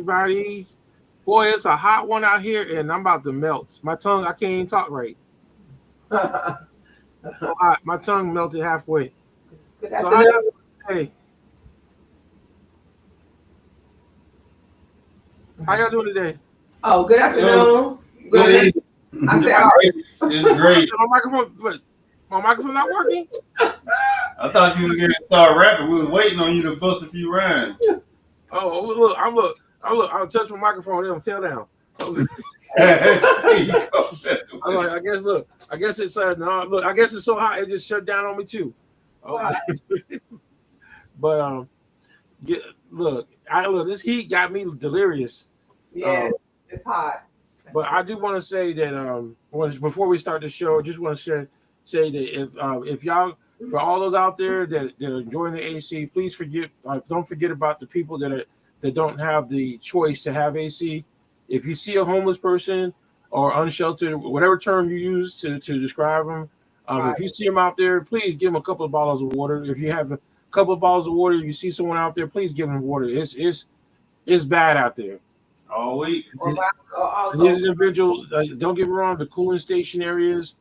everybody. Boy, it's a hot one out here, and I'm about to melt. My tongue, I can't even talk right. So hot. My tongue melted halfway. Good So how y'all afternoon. doing today? How y'all doing today? Oh, good Yo, afternoon. good Good. evening. I said, Am I, oh, It's great. my microphone, what? My microphone not working? I thought you were going to start rapping. We was waiting on you to bust a few rhymes. Oh, look, I'll touch my microphone and it fell down. There you go. I'm like, I guess it's no, look, I guess it's so hot it just shut down on me too. wow. But get, look, this heat got me delirious. Yeah, it's hot. But I do want to say that before we start the show, I just want to say that if y'all, for all those out there that are enjoying the AC, please don't forget about the people that don't have the choice to have AC. If you see a homeless person or unsheltered, whatever term you use to describe them, Right. if you see them out there, please give them a couple of bottles of water. If you have a couple of bottles of water, you see someone out there, please give them water. It's bad out there. All week. Also, These individuals, don't get me wrong, the cooling station areas,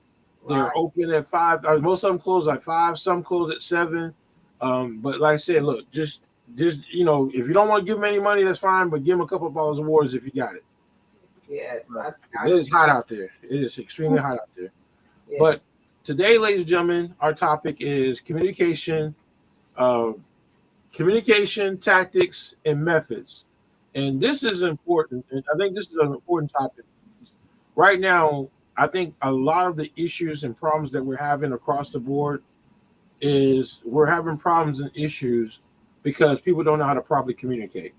they're right. open at 5. Most of them close at 5, some close at 7. But like I said, look, just if you don't want to give them any money, that's fine, but give them a couple of bottles of waters if you got it. Yes. It is hot out there. It is extremely hot out there. Yes. But today, ladies and gentlemen, our topic is uh, communication tactics and methods. And this is important. And I think this is an important topic. Right now, I think a lot of the issues and problems that we're having across the board is we're having problems and issues because people don't know how to properly communicate.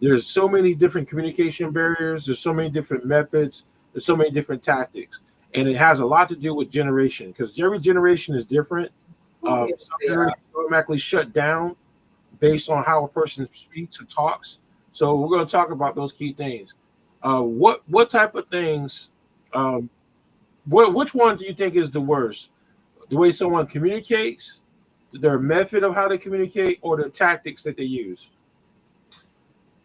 There's so many different communication barriers. There's so many different methods. There's so many different tactics. And it has a lot to do with generation because every generation is different. Some generations automatically shut down based on how a person speaks or talks. So we're going to talk about those key things. What type of things? Which one do you think is the worst? The way someone communicates, their method of how they communicate, or the tactics that they use?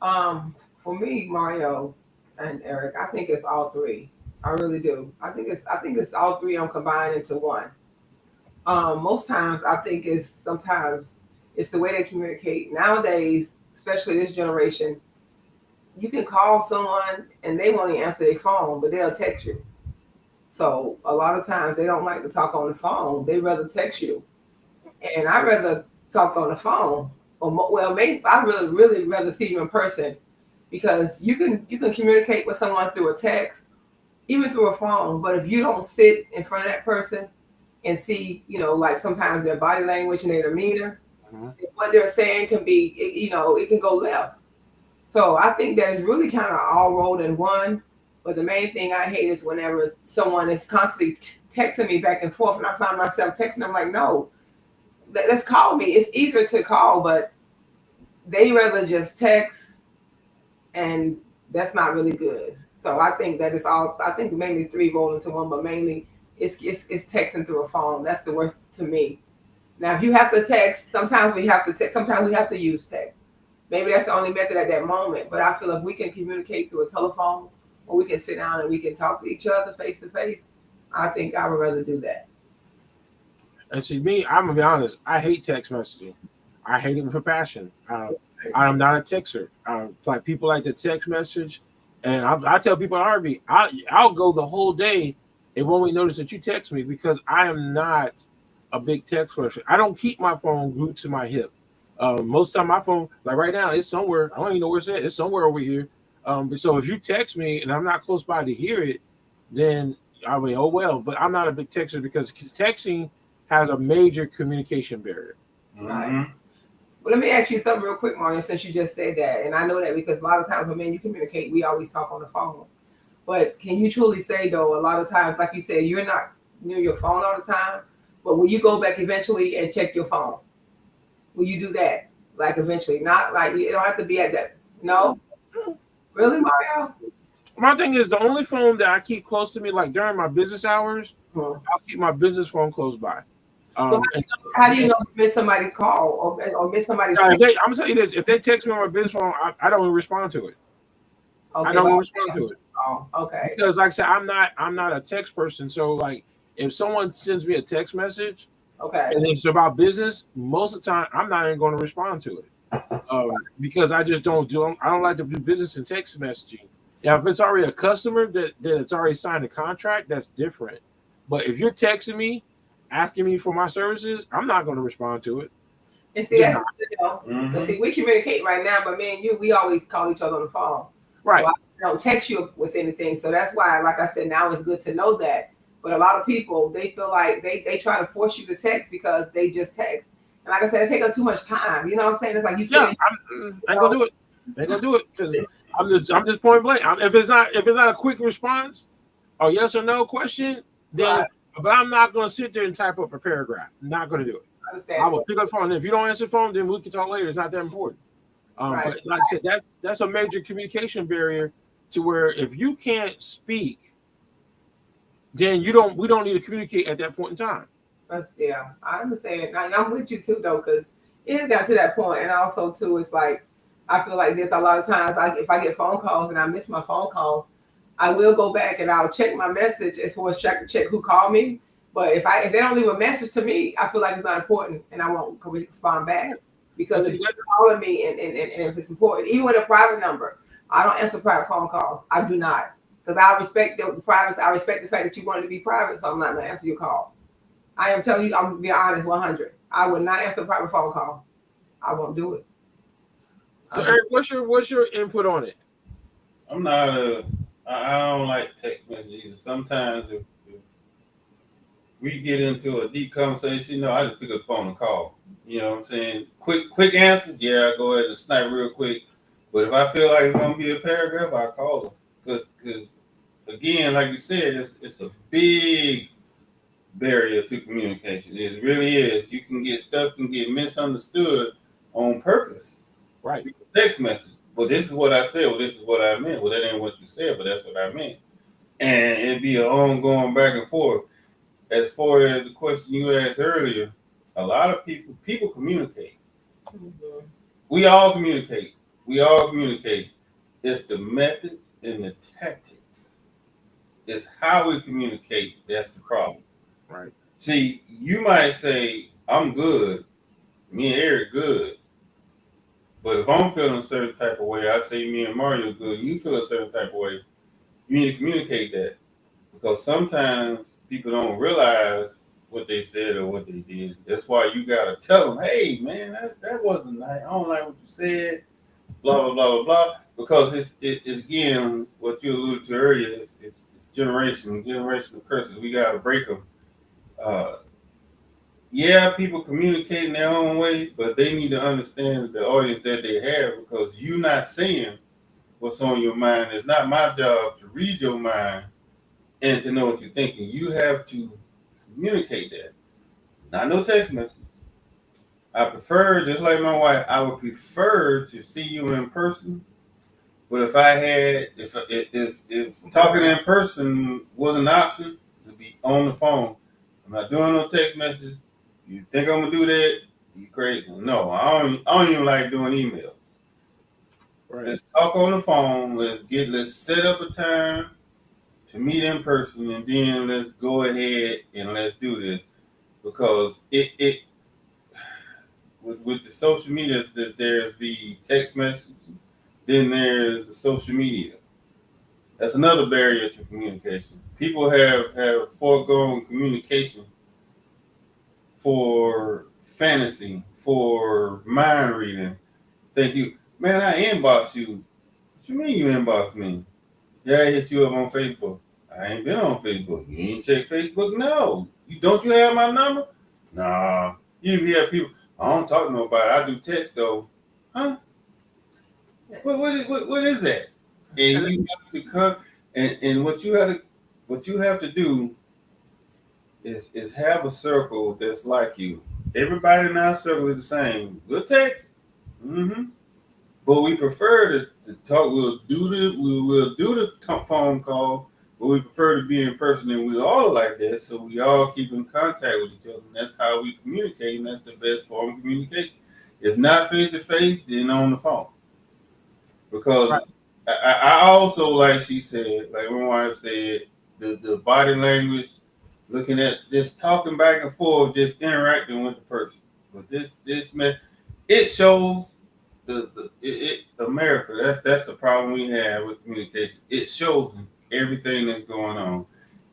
For me, Mario and Eric, I think it's all three. I really do. I think it's all three of them combined into one. Most times, I think sometimes it's the way they communicate nowadays, especially this generation. You can call someone and they won't even answer their phone, but they'll text you. So a lot of times they don't like to talk on the phone. They rather text you, and I rather talk on the phone. Well, maybe I really rather see you in person because you can communicate with someone through a text, even through a phone. But if you don't sit in front of that person and see, like sometimes their body language and their demeanor, what they're saying can be, it can go left. So I think that it's really kind of all rolled in one. But the main thing I hate is whenever someone is constantly texting me back and forth, and I find myself texting them like, no, let's call me. It's easier to call, but they rather just text, and that's not really good. So I think that it's all. I think mainly three roll into one, but mainly it's texting through a phone. That's the worst to me. Now, if you have to text, sometimes we have to text. Sometimes we have to use text. Maybe that's the only method at that moment. But I feel if we can communicate through a telephone, or we can sit down and we can talk to each other face to face, I think I would rather do that. And see, me, I'm gonna be honest. I hate text messaging. I hate it with a passion. I'm not a texter. Like people like to text message, and I tell people in RB, I'll go the whole day and won't even notice that you text me because I am not a big text person. I don't keep my phone glued to my hip. Most of the time, my phone, like right now, it's somewhere. I don't even know where it's at. It's somewhere over here. But so if you text me and I'm not close by to hear it, then I mean, oh well. But I'm not a big texter because texting has a major communication barrier. Right. Well, let me ask you something real quick, Mario, since you just said that. And I know that because a lot of times when men you communicate, we always talk on the phone. But can you truly say, though, a lot of times, like you said, you're not near your phone all the time, but will you go back eventually and check your phone? Will you do that? Like eventually? Not like it don't have to be at that. No? Really, Mario? My thing is the only phone that I keep close to me, like during my business hours, I'll keep my business phone close by. And, How do you know if you miss somebody's call or miss somebody's I'm text? gonna tell you this: if they text me on my business phone, I don't even respond to it. I Okay, don't well, even respond to it okay. because, like I said, I'm not a text person. So, like, if someone sends me a text message Okay. and it's about business, most of the time I'm not even going to respond to it because I just don't do. I don't like to do business in text messaging. Yeah, if it's already a customer that it's already signed a contract, that's different. But if you're texting me, asking me for my services, I'm not going to respond to it. And see, Just that's not. because see, we communicate right now, but me and you, we always call each other on the phone. Right. So I don't text you with anything. So that's why, like I said, now it's good to know that. But a lot of people, they feel like they try to force you to text because they just text. And like I said, it takes up too much time. You know what I'm saying? It's like you Yeah, said. I ain't gonna do it. I ain't gonna do it because I'm just point blank. If it's not a quick response or yes or no question, then Right. but I'm not gonna sit there and type up a paragraph. I'm not gonna do it. I will pick up the phone. If you don't answer the phone, then we can talk later. It's not that important. Right. But like I said, that's a major communication barrier to where if you can't speak, then we don't need to communicate at that point in time. Yeah, I understand. I'm with you too, though, because it got to that point, and also too, it's like I feel like this a lot of times. If I get phone calls and I miss my phone calls, I will go back and I'll check my message as far as check who called me. But if they don't leave a message to me, I feel like it's not important, and I won't respond back because if you're calling me and if it's important, even with a private number, I don't answer private phone calls. I do not because I respect the privacy. I respect the fact that you wanted to be private, so I'm not going to answer your call. I am telling you, I'm being honest, 100. I would not answer a private phone call. I won't do it. So, Eric, what's your input on it? I'm not I don't like text messages either. Sometimes if we get into a deep conversation, I just pick up the phone and call. You know what I'm saying? Quick answers, yeah, I go ahead and snipe real quick. But if I feel like it's gonna be a paragraph, I call them. Because again, like you said, it's a big barrier to communication. It really is. You can get stuff can get misunderstood on purpose. Right. Text message. Well, this is what I said. Well, this is what I meant. Well, that ain't what you said, but that's what I meant. And it'd be an ongoing back and forth. As far as the question you asked earlier, a lot of people communicate. Mm-hmm. We all communicate. It's the methods and the tactics. It's how we communicate that's the problem. Right. See, you might say, I'm good. Me and Eric good. But if I'm feeling a certain type of way, I say me and Mario good. You feel a certain type of way. You need to communicate that. Because sometimes people don't realize what they said or what they did. That's why you got to tell them, hey, man, that wasn't nice. I don't like what you said. Blah, blah, blah, blah, blah. Because it's again, what you alluded to earlier, it's generational curses. We got to break them. Yeah, people communicate in their own way, but they need to understand the audience that they have because you not saying what's on your mind. It's not my job to read your mind and to know what you're thinking. You have to communicate that. Not no text message. I prefer, just like my wife, I would prefer to see you in person. But if talking in person was an option, to be on the phone. I'm not doing no text messages. You think I'm gonna do that? You crazy? No, I don't even like doing emails. Right. Let's talk on the phone. Let's set up a time to meet in person, and then let's go ahead and let's do this because it with the social media, there's the text message, then there's the social media. That's another barrier to communication. People have foregone communication for fantasy, for mind reading. Thank you, man. I inbox you. What you mean you inbox me? Yeah, I hit you up on Facebook. I ain't been on Facebook. You ain't check Facebook? No. Don't you have my number? Nah. You hear people, I don't talk to nobody. I do text though. Huh? What is that? And you have to come and what you have to do is have a circle that's like you. Everybody in our circle is the same. We'll text. Mm-hmm. But we prefer to talk. We'll do the phone call. but we prefer to be in person, and we all like that. So we all keep in contact with each other, and that's how we communicate, and that's the best form of communication. If not face to face, then on the phone. Because Right. I also, like she said, like my wife said, the body language, looking at just talking back and forth, just interacting with the person. But this man, it shows America. That's the problem we have with communication. It shows everything that's going on,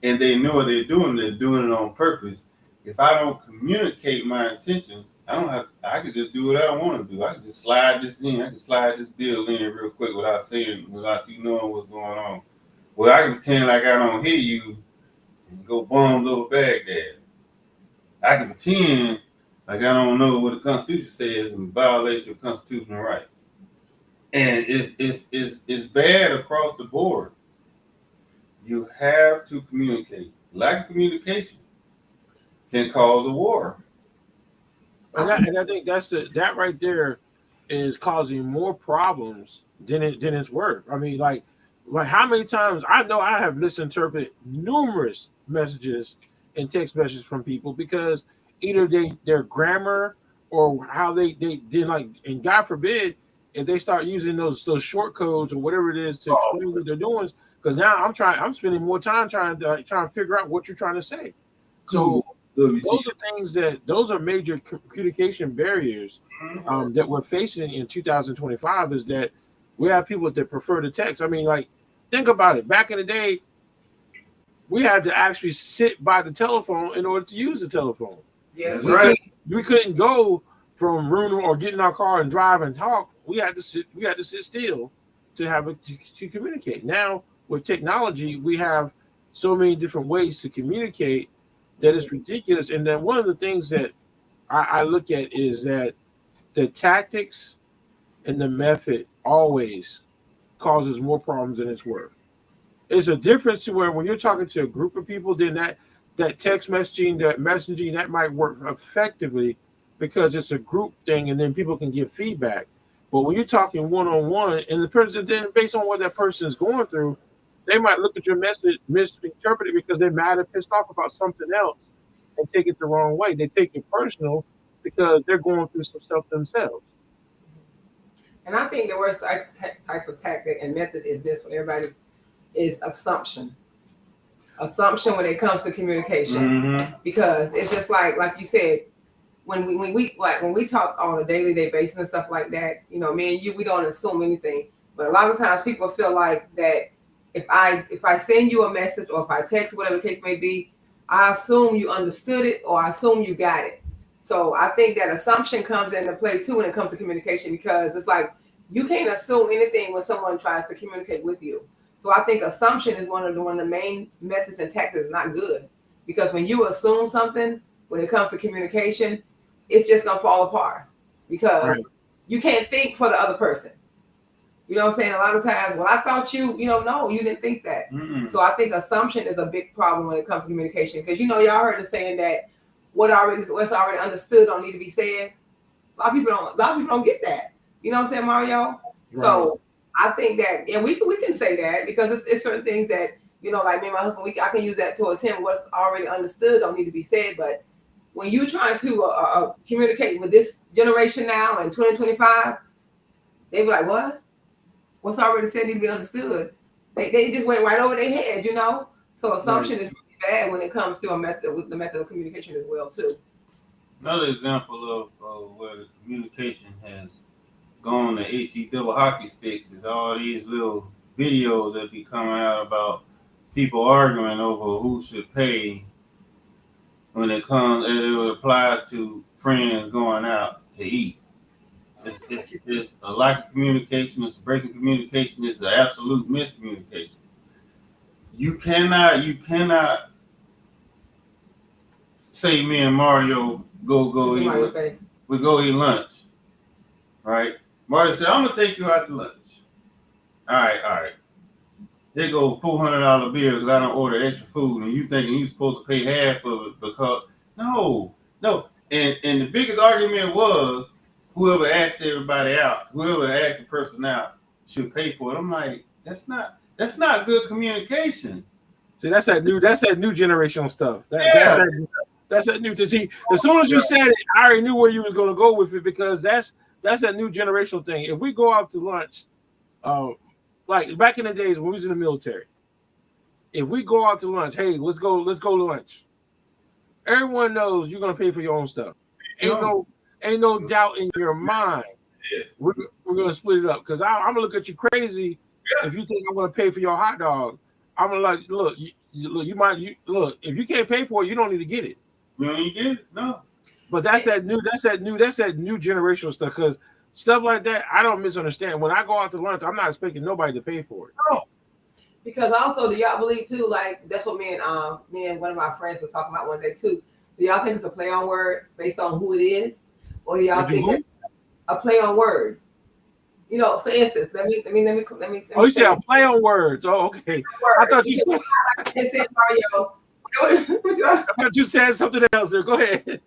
and they know what they're doing. They're doing it on purpose. If I don't communicate my intentions, I can just do what I want to do. I can just slide this in. I can slide this bill in real quick without you knowing what's going on. Well, I can pretend like I don't hear you and go bombs over Baghdad. I can pretend like I don't know what the Constitution says and violate your constitutional rights. And it's bad across the board. You have to communicate. Lack of communication can cause a war. And I think that right there is causing more problems than it's worth. I mean, like how many times I know I have misinterpreted numerous messages and text messages from people because either their grammar or how they did, like, and God forbid if they start using those short codes or whatever it is to explain what they're doing. Because now I'm spending more time trying to figure out what you're trying to say. So those are major communication barriers that we're facing in 2025. Is that we have people that prefer to text. I mean, like, think about it. Back in the day, we had to actually sit by the telephone in order to use the telephone. Yes, right. We couldn't go from room or get in our car and drive and talk. We had to sit still to communicate. Now with technology, we have so many different ways to communicate that it's ridiculous. And then one of the things that I look at is that the tactics and the method always causes more problems than it's worth. It's a difference to where when you're talking to a group of people, then that text messaging, that might work effectively because it's a group thing and then people can give feedback. But when you're talking one-on-one and the person, then based on what that person is going through, they might look at your message, misinterpret it because they're mad or pissed off about something else and take it the wrong way. They take it personal because they're going through some stuff themselves. And I think the worst type of tactic and method is this for everybody is assumption. Assumption when it comes to communication, because it's just like you said, when we talk on a daily basis and stuff like that, you know, me and you, we don't assume anything. But a lot of times people feel like that if I send you a message or if I text, whatever the case may be, I assume you understood it or I assume you got it. So I think that assumption comes into play too when it comes to communication, because it's like you can't assume anything when someone tries to communicate with you. So I think assumption is one of the main methods and tactics not good, because when you assume something when it comes to communication, it's just gonna fall apart because you can't think for the other person. You know what I'm saying? A lot of times, well, I thought no, you didn't think that. So I think assumption is a big problem when it comes to communication, because y'all heard the saying that what's already understood don't need to be said. A lot of people don't get that. You know what I'm saying, Mario? Right. So I think that, and we can say that because it's certain things that, like me and my husband, I can use that towards him. What's already understood don't need to be said. But when you're trying to communicate with this generation now in 2025, they be like, what? What's already said need to be understood. They just went right over their head, So assumption is really bad when it comes to the method of communication as well, too. Another example of where the communication has gone to HE double hockey sticks is all these little videos that be coming out about people arguing over who should pay when it applies to friends going out to eat. It's a lack of communication. It's breaking communication. It's an absolute miscommunication. You cannot say me and Mario go eat lunch, right? Mario said, I'm gonna take you out to lunch. All right. They go $400 bill because I don't order extra food, and you thinking you're supposed to pay half of it because no. And the biggest argument was whoever asked everybody out, whoever asked the person out should pay for it. I'm like, that's not good communication. See, that's that new generational stuff. Yeah. That's that new. See, as soon as you said it, I already knew where you was going to go with it because that's that new generational thing. If we go out to lunch, like back in the days when we was in the military, if we go out to lunch, hey, let's go to lunch. Everyone knows you're gonna pay for your own stuff. Ain't no doubt in your mind. Yeah. We're gonna split it up because I'm gonna look at you crazy if you think I'm gonna pay for your hot dog. I'm gonna like look. Look. If you can't pay for it, you don't need to get it. You know you get it? No. But that's that new generational stuff because stuff like that I don't misunderstand. When I go out to lunch, I'm not expecting nobody to pay for it. No. Because also, do y'all believe too? Like that's what me and one of my friends was talking about one day too. Do y'all think it's a play on word based on who it is, or do y'all think it's a play on words? You know, for instance, let me. Oh, you said a play on words. Oh, okay. I thought you said. It said Mario. I thought you said something else. There. Go ahead.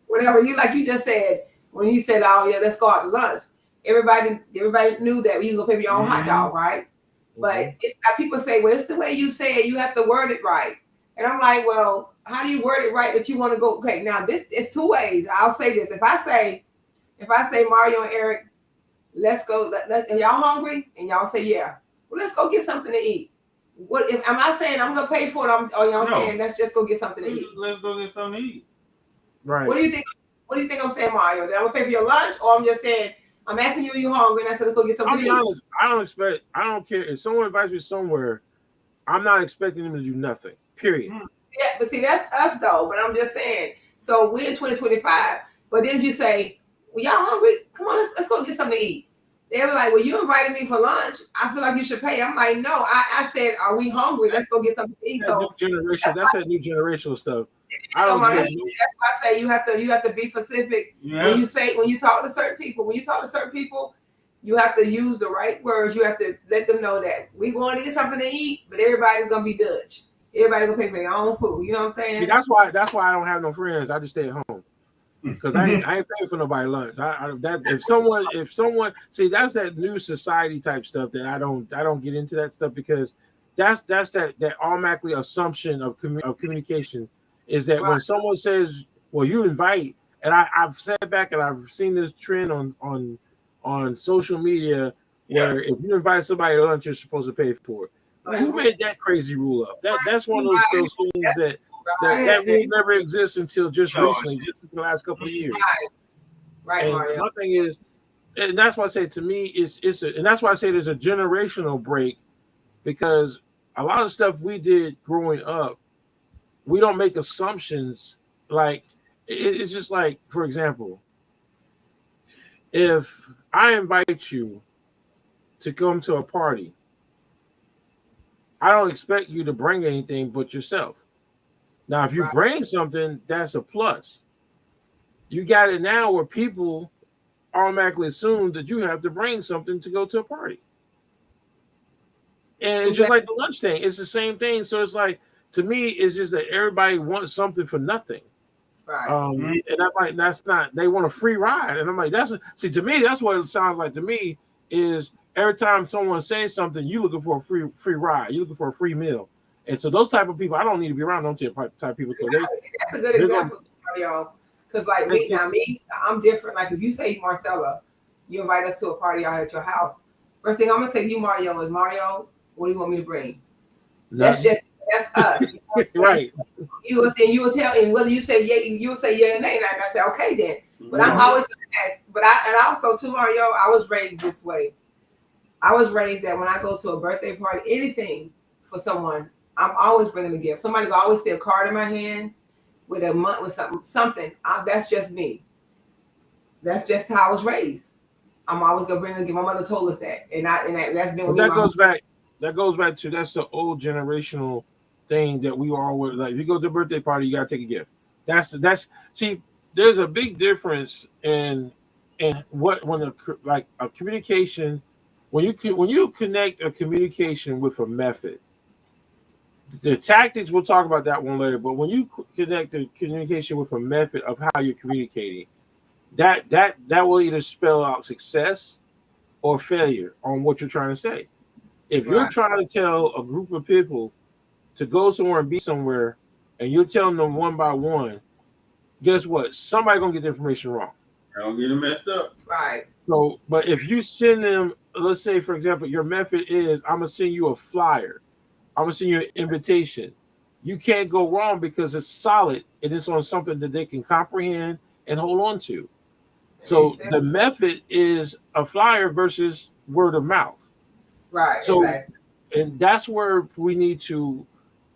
Whatever you just said when you said, "Oh yeah, let's go out to lunch." Everybody knew that we was gonna pay for your own hot dog, right? But it's people say, well, it's the way you say it. You have to word it right. And I'm like, well, how do you word it right that you want to go? Okay, now this is two ways. I'll say this. If I say Mario and Eric, let's go. Are y'all hungry? And y'all say, yeah. Well, let's go get something to eat. What if am I saying I'm gonna pay for it? Y'all saying let's just go get something to eat? Let's go get something to eat. Right. What do you think? What do you think I'm saying, Mario? That I'm gonna pay for your lunch, or I'm just saying I'm asking you, are you hungry? And I said, let's go get something I'll to be eat. honest. I don't care if someone invites me somewhere. I'm not expecting them to do nothing. Period. Yeah, but see, that's us though. But I'm just saying. So we're in 2025. But then if you say, well, y'all hungry? Come on, let's go get something to eat. They were like, well, you invited me for lunch. I feel like you should pay. I'm like, no. I said, are we hungry? Let's go get something to eat. That's that new generational stuff. That's why I say you have to be specific when you talk to certain people. When you talk to certain people, you have to use the right words. You have to let them know that we're going to get something to eat, but everybody's gonna be Dutch. Everybody's gonna pay for their own food. You know what I'm saying? See, that's why I don't have no friends. I just stay at home because I ain't paying for nobody lunch. If someone see that's that new society type stuff that I don't get into that stuff because that's that automatically assumption of communication. Is that when someone says, well, you invite, and I've sat back and I've seen this trend on social media where if you invite somebody to lunch, you're supposed to pay for it. Like, who made that crazy rule up? That's one of those things that rule never exists until just recently, just in the last couple of years. Right, Mario. My thing is, and that's why I say to me, and that's why I say there's a generational break because a lot of stuff we did growing up, we don't make assumptions. Like it's just like, for example, if I invite you to come to a party, I don't expect you to bring anything but yourself. Now, if you bring something, that's a plus. You got it now where people automatically assume that you have to bring something to go to a party. And it's just like the lunch thing. It's the same thing. So it's like, to me, it's just that everybody wants something for nothing. Right. And I'm like, that's not, they want a free ride. And I'm like, to me, that's what it sounds like to me is every time someone says something, you looking for a free ride. You're looking for a free meal. And so those type of people, I don't need to be around those type of people. That's a good example, Mario. Because like me, I'm different. Like if you say, Marcella, you invite us to a party out at your house. First thing I'm going to say to you, Mario, is Mario, what do you want me to bring? That's us. Right. You will tell, and whether you say yeah, you'll say yeah or nay, and I say okay then. But I'm always gonna ask. But I also too, Mario, I was raised this way. I was raised that when I go to a birthday party, anything for someone, I'm always bringing a gift. Somebody will always see a card in my hand with something. That's just me. That's just how I was raised. I'm always gonna bring a gift. My mother told us that, and that's been. That goes back to that's the old generational thing that we always like. If you go to a birthday party, you gotta take a gift. That's see. There's a big difference in when a communication when you connect a communication with a method. The tactics, we'll talk about that one later. But when you connect the communication with a method of how you're communicating, that will either spell out success or failure on what you're trying to say. If you're trying to tell a group of people to go somewhere and be somewhere, and you're telling them one by one, guess what? Somebody's gonna get the information wrong. I don't get it messed up. Right. So, but if you send them, let's say, for example, your method is I'm gonna send you a flyer, I'm gonna send you an invitation. You can't go wrong because it's solid and it's on something that they can comprehend and hold on to. So the method is a flyer versus word of mouth. Right. So, exactly. and that's where we need to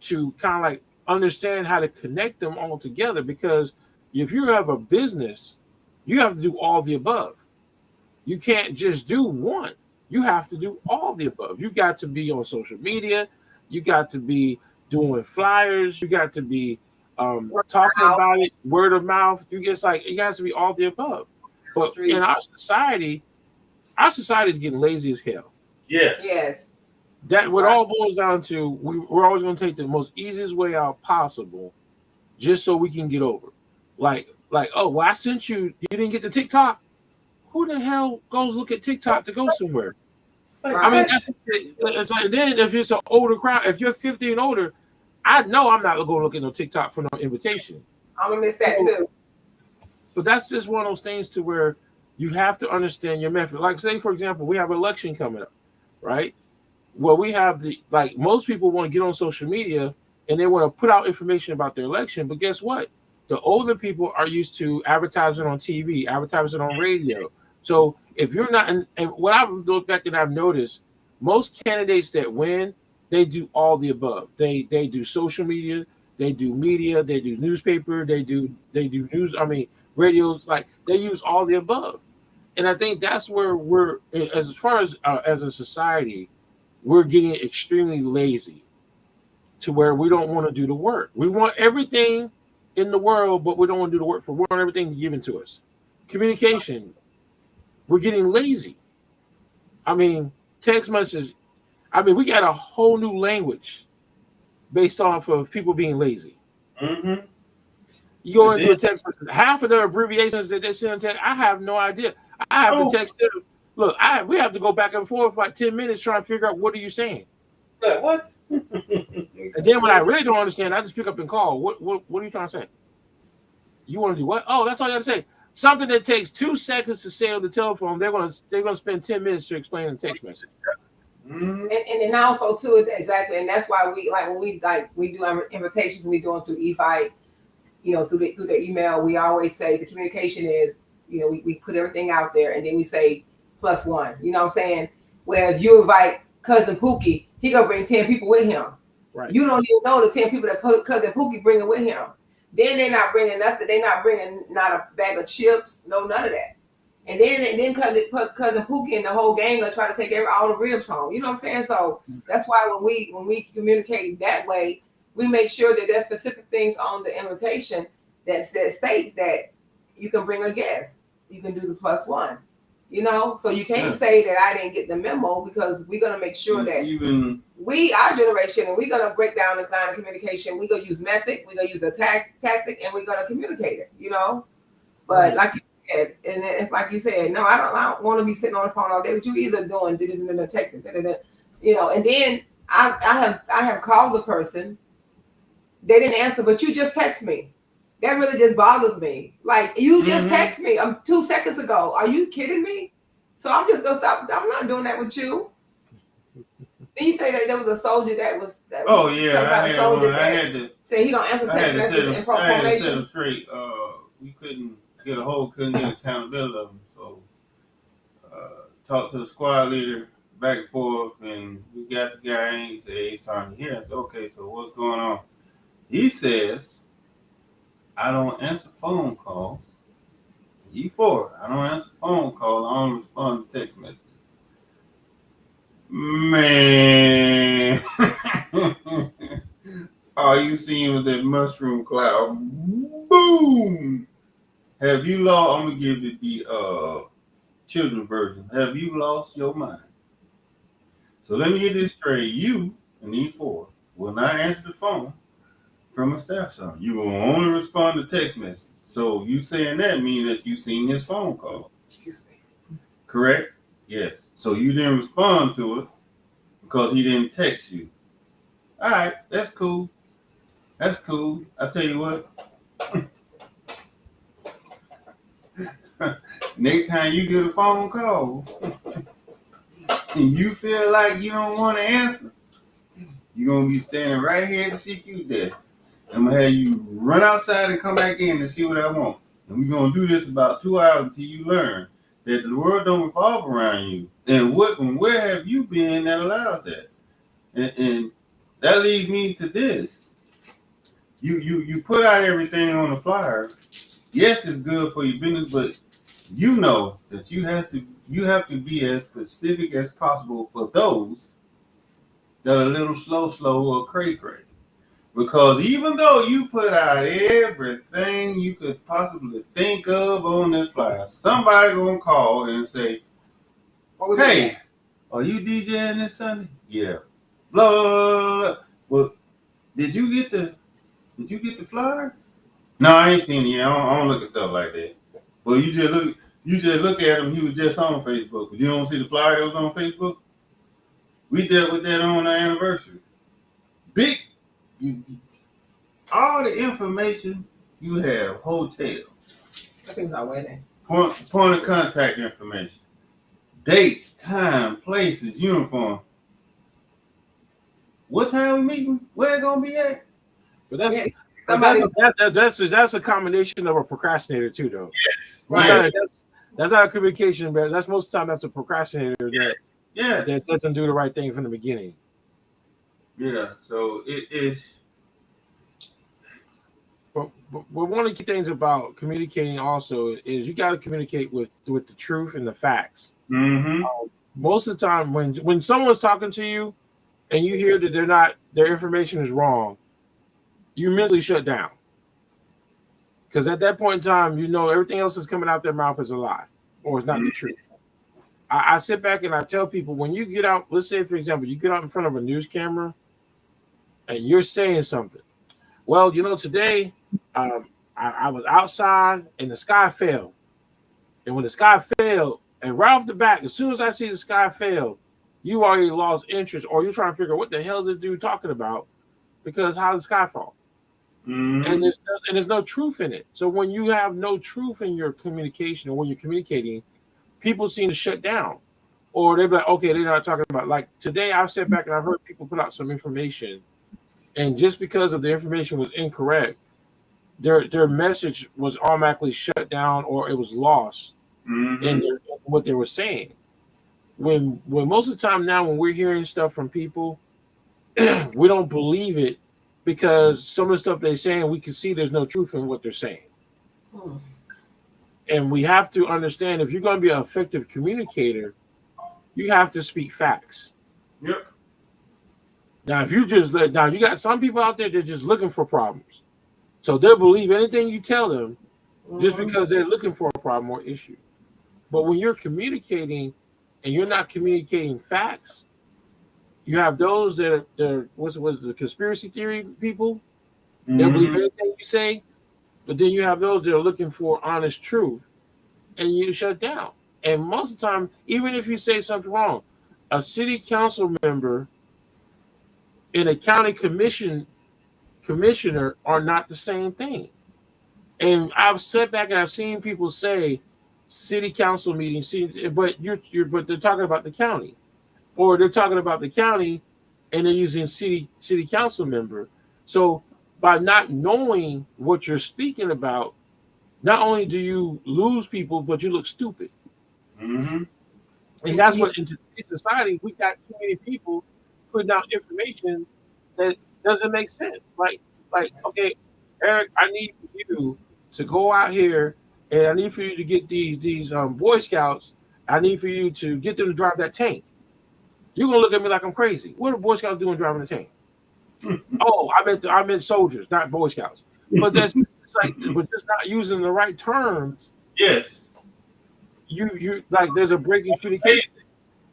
kind of like understand how to connect them all together. Because if you have a business, you have to do all the above. You can't just do one. You have to do all the above. You got to be on social media. You got to be doing flyers. You got to be talking about it, word of mouth. It has to be all the above. But in our society is getting lazy as hell. Yes. Yes. That what all boils down to, we're always going to take the most easiest way out possible, just so we can get over. Like, oh, well, I sent you. You didn't get the TikTok. Who the hell goes look at TikTok to go somewhere? Right. I mean, it's like, then if it's an older crowd, if you're 50 and older, I know I'm not going to look at no TikTok for no invitation. I'm gonna miss that too. But that's just one of those things to where you have to understand your method. Like, say, for example, we have an election coming up, right? Well, we have most people want to get on social media and they want to put out information about their election. But guess what? The older people are used to advertising on TV, advertising on radio. So if you're not, and what I've looked back and I've noticed, most candidates that win, they do all the above. They do social media, they do media, they do newspaper, they do news. I mean, radios. Like, they use all the above. And I think that's where we're, as far as a society, we're getting extremely lazy to where we don't want to do the work. We want everything in the world, but we don't want to do the work we want everything given to us. Communication, we're getting lazy. I mean, text message. I mean, we got a whole new language based off of people being lazy. Mm-hmm. You go into a text message, half of the abbreviations that they send in text, I have no idea. I have to text them. Look, we have to go back and forth for like 10 minutes trying to figure out what are you saying. Like, what? And then when I really don't understand, I just pick up and call. What are you trying to say? You want to do what? Oh, that's all you got to say. Something that takes 2 seconds to say on the telephone, they're gonna spend 10 minutes to explain in text message. Mm-hmm. And then also too, exactly, and that's why we when we do our invitations, we do them through eVite, through the email. We always say the communication is, we put everything out there, and then we say +1. You know what I'm saying? Whereas you invite cousin Pookie, he gonna bring 10 people with him. Right. You don't even know the 10 people that cousin Pookie bringing with him. Then they're not bringing nothing. They're not bringing not a bag of chips, none of that. And then cousin Pookie and the whole gang will try to take all the ribs home. You know what I'm saying? So that's why when we communicate that way, we make sure that there's specific things on the invitation that states that you can bring a guest. You can do the +1. So you can't say that I didn't get the memo, because we're gonna make sure that our generation, and we're gonna break down the line of communication. We're gonna use method, we're gonna use a tactic, and we're gonna communicate it. But like you said, and it's like you said, no, I don't want to be sitting on the phone all day. What you either doing, texting, and then I have called the person, they didn't answer, but you just text me. That really just bothers me. Like, you just text me 2 seconds ago. Are you kidding me? So I'm just gonna stop. I'm not doing that with you. Then you say that there was a soldier that was. Oh yeah, I had to say he don't answer text messages in I had to set formation. him straight. We couldn't get accountability of him. So talked to the squad leader back and forth, and we got the guy, and he said, "Hey, sorry, here." I said, "Okay, so what's going on?" He says, "I don't answer phone calls. E4, I don't answer phone calls. I don't respond to text messages." Man, all you seen was that mushroom cloud. Boom! Have you lost? I'm gonna give you the children's version. Have you lost your mind? So let me get this straight. You and E4 will not answer the phone from a staff sergeant. You will only respond to text messages. So you saying that means that you seen his phone call. Excuse me. Correct? Yes. So you didn't respond to it because he didn't text you. All right, that's cool. That's cool. I tell you what. Next time you get a phone call and you feel like you don't want to answer, you're gonna be standing right here at the CQ desk. I'm gonna have you run outside and come back in and see what I want. And we're gonna do this about 2 hours until you learn that the world don't revolve around you. And where have you been that allows that? And that leads me to this. You put out everything on the flyer. Yes, it's good for your business, but you know that you have to be as specific as possible for those that are a little slow or cray. Because even though you put out everything you could possibly think of on that flyer, somebody gonna call and say, "Hey, are you DJing this Sunday?" Yeah. Blah blah blah blah. Well, did you get the flyer? No, I ain't seen it yet. I don't look at stuff like that. Well, you just look at him. He was just on Facebook. But you don't see the flyer that was on Facebook. We dealt with that on our anniversary. All the information you have, hotel, Things are waiting. point of contact information, dates, time, places, uniform. What time we meeting? Where it gonna be at? But that's Yeah. that's a combination of a procrastinator too, though. Yes. Right. That's not a communication, but that's most of the time that's a procrastinator Yeah. that doesn't do the right thing from the beginning. Yeah. So it is. But one of the key things about communicating also is you got to communicate with the truth and the facts. Mm-hmm. Most of the time, when someone's talking to you and you hear that their information is wrong, you mentally shut down. Because at that point in time, you know everything else that's coming out their mouth is a lie or it's not the truth. I sit back and I tell people, when you get out, let's say, for example, you get out in front of a news camera and you're saying something. Well, today I was outside and the sky fell. And when the sky fell, and right off the bat, as soon as I see the sky fail, you already lost interest or you're trying to figure out what the hell is this dude talking about because how did the sky fall? Mm-hmm. And there's no truth in it. So when you have no truth in your communication or when you're communicating, people seem to shut down. Or they're like, okay, they're not talking about, like today I sat back and I heard people put out some information, and just because of the information was incorrect, their message was automatically shut down or it was lost in what they were saying. When most of the time now when we're hearing stuff from people, we don't believe it because some of the stuff they're saying, we can see there's no truth in what they're saying. And we have to understand, if you're going to be an effective communicator, you have to speak facts. Yep. Now, if you got some people out there that are just looking for problems. So they'll believe anything you tell them just because they're looking for a problem or issue. But when you're communicating and you're not communicating facts, you have those that are what's the conspiracy theory people. They'll believe anything you say. But then you have those that are looking for honest truth, and you shut down. And most of the time, even if you say something wrong, a city council member and a county commissioner are not the same thing. And I've sat back and I've seen people say city council meeting, but they're talking about the county, or they're talking about the county and they're using city council member. So by not knowing what you're speaking about, not only do you lose people, but you look stupid. Mm-hmm. And that's what in today's society, we got too many people putting out information that doesn't make sense. Like, okay, Eric, I need for you to go out here and I need for you to get these Boy Scouts. I need for you to get them to drive that tank. You're gonna look at me like I'm crazy. What are Boy Scouts doing driving the tank? Oh, I meant soldiers, not Boy Scouts. But that's but just not using the right terms. Yes. You like there's a break in communication.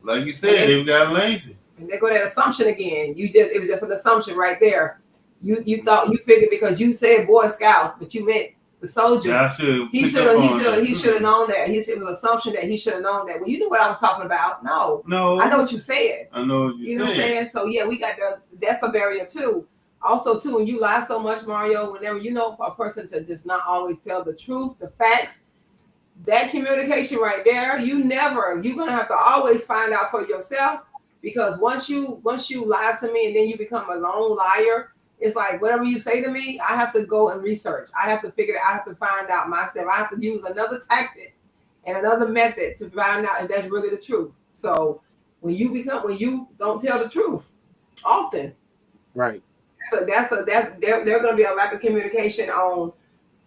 Like you said, they've got lazy. And they go that assumption again. It was just an assumption right there. You thought you figured because you said Boy Scouts, but you meant the soldiers. Yeah, I should. He should have known that. It was an assumption that he should have known that. Well, you knew what I was talking about. No, I know what you said. I know what you know what I'm saying. So yeah, we got that's a barrier too. Also too, when you lie so much, Mario, whenever you know a person to just not always tell the truth, the facts, that communication right there, you're gonna have to always find out for yourself, because once you lie to me and then you become a lone liar, it's like whatever you say to me, I have to go and research. I have to figure it. I have to find out myself. I have to use another tactic and another method to find out if that's really the truth. So when you don't tell the truth often, right? So there's going to be a lack of communication on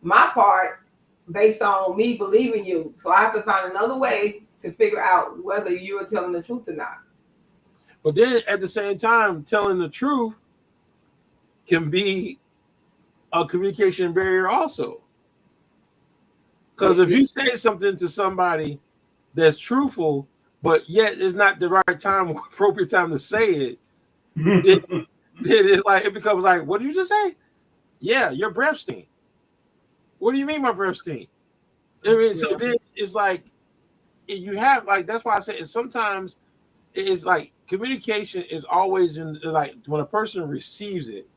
my part based on me believing you. So I have to find another way to figure out whether you are telling the truth or not. But then at the same time, telling the truth can be a communication barrier also. Because if you say something to somebody that's truthful, but yet it's not the right time, appropriate time to say it, then it's like it becomes like, what did you just say? Yeah, your breath stink. What do you mean my breath stink? I mean, so then it's like you have like that's why I say sometimes it's like communication is always in like when a person receives it,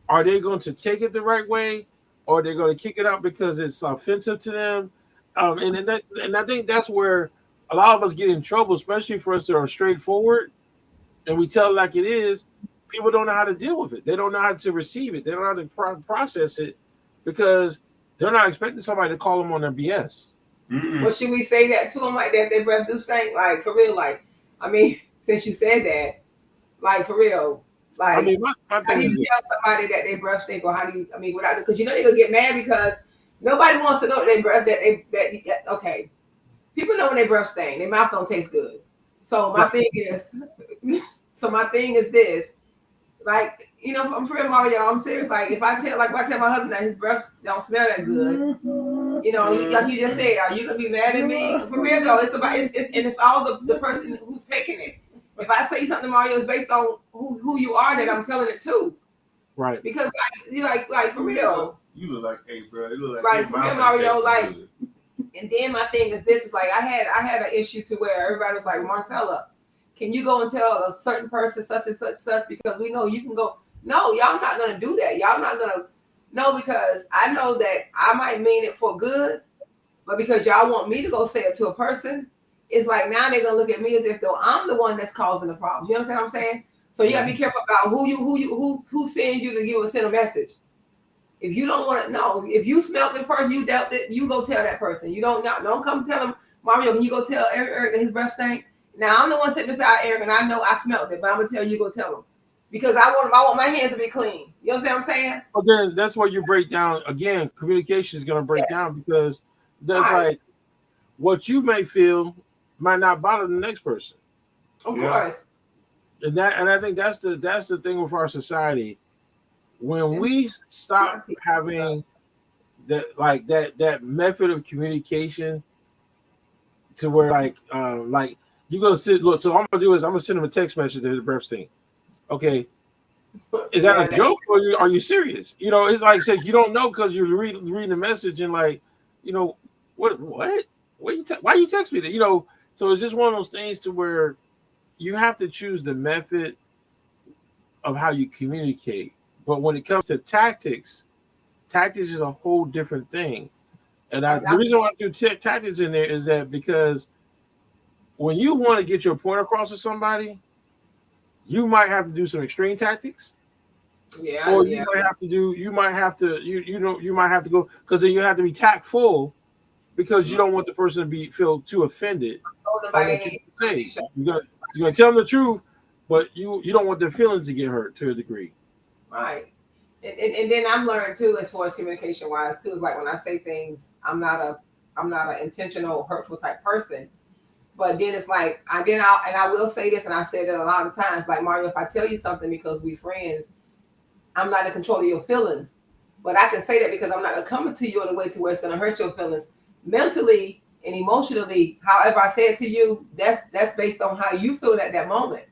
are they going to take it the right way, or are they going to kick it out because it's offensive to them? And I think that's where a lot of us get in trouble, especially for us that are straightforward and we tell it like it is. People don't know how to deal with it. They don't know how to receive it. They don't know how to process it because they're not expecting somebody to call them on their BS. Well, should we say that to them like that? Their breath do stink, like for real. Like, I mean, since you said that, like for real, like, I mean, my how thing do you is tell somebody that their breath stink, or how do you? I mean, without because you know they're gonna get mad because nobody wants to know their breath that okay. People know when their breath stink, their mouth don't taste good. So my thing is, this. Like, you know, I'm for real, Mario. I'm serious. Like, if I tell my husband that his breath don't smell that good, you know, like you just said, are you gonna be mad at me? For real though, it's all the person who's taking it. If I say something, Mario, it's based on who you are that I'm telling it to. right. Because like for real. You look like, hey, bro. You look like for real, Mario. Like, and then my thing is this: is like I had an issue to where everybody was like, Marcella, can you go and tell a certain person such and such because we know you can go. No, y'all not gonna do that. Y'all not gonna. No, because I know that I might mean it for good, but because y'all want me to go say it to a person, it's like now they're gonna look at me as if though I'm the one that's causing the problem. You understand what I'm saying? So you gotta be careful about who sends you to send a message. If you don't want to know, if you smelled it first, you dealt it, you go tell that person. You don't come tell him, Mario, can you go tell Eric that his breath stank? Now I'm the one sitting beside Eric and I know I smelled it, but I'm gonna tell you go tell him. Because I want my hands to be clean. You understand what I'm saying? But then that's where you break down again. Communication is going to break down because that's like what you may feel might not bother the next person. Of course. And I think that's the thing with our society. When we stop having that method of communication to where like you gonna sit look. So what I'm gonna do is I'm gonna send him a text message to his breath stink. Okay, is that a joke or are you serious? You know, it's like you don't know because you're reading the message and like, you know, what why you text me that? You know, so it's just one of those things to where you have to choose the method of how you communicate. But when it comes to tactics is a whole different thing. And the reason why I do tactics in there is that because when you want to get your point across to somebody, you might have to do some extreme tactics. Yeah. Or you might have to go because then you have to be tactful because you don't want the person to feel too offended. You're gonna tell them the truth, but you don't want their feelings to get hurt to a degree. Right. And then I'm learning too, as far as communication wise too, is like when I say things, I'm not an intentional hurtful type person. But then it's like I will say this, and I said it a lot of times, like Mario, if I tell you something because we friends, I'm not in control of your feelings. But I can say that because I'm not gonna come to you in a way to where it's gonna hurt your feelings mentally and emotionally. However I say it to you, that's based on how you feel at that moment.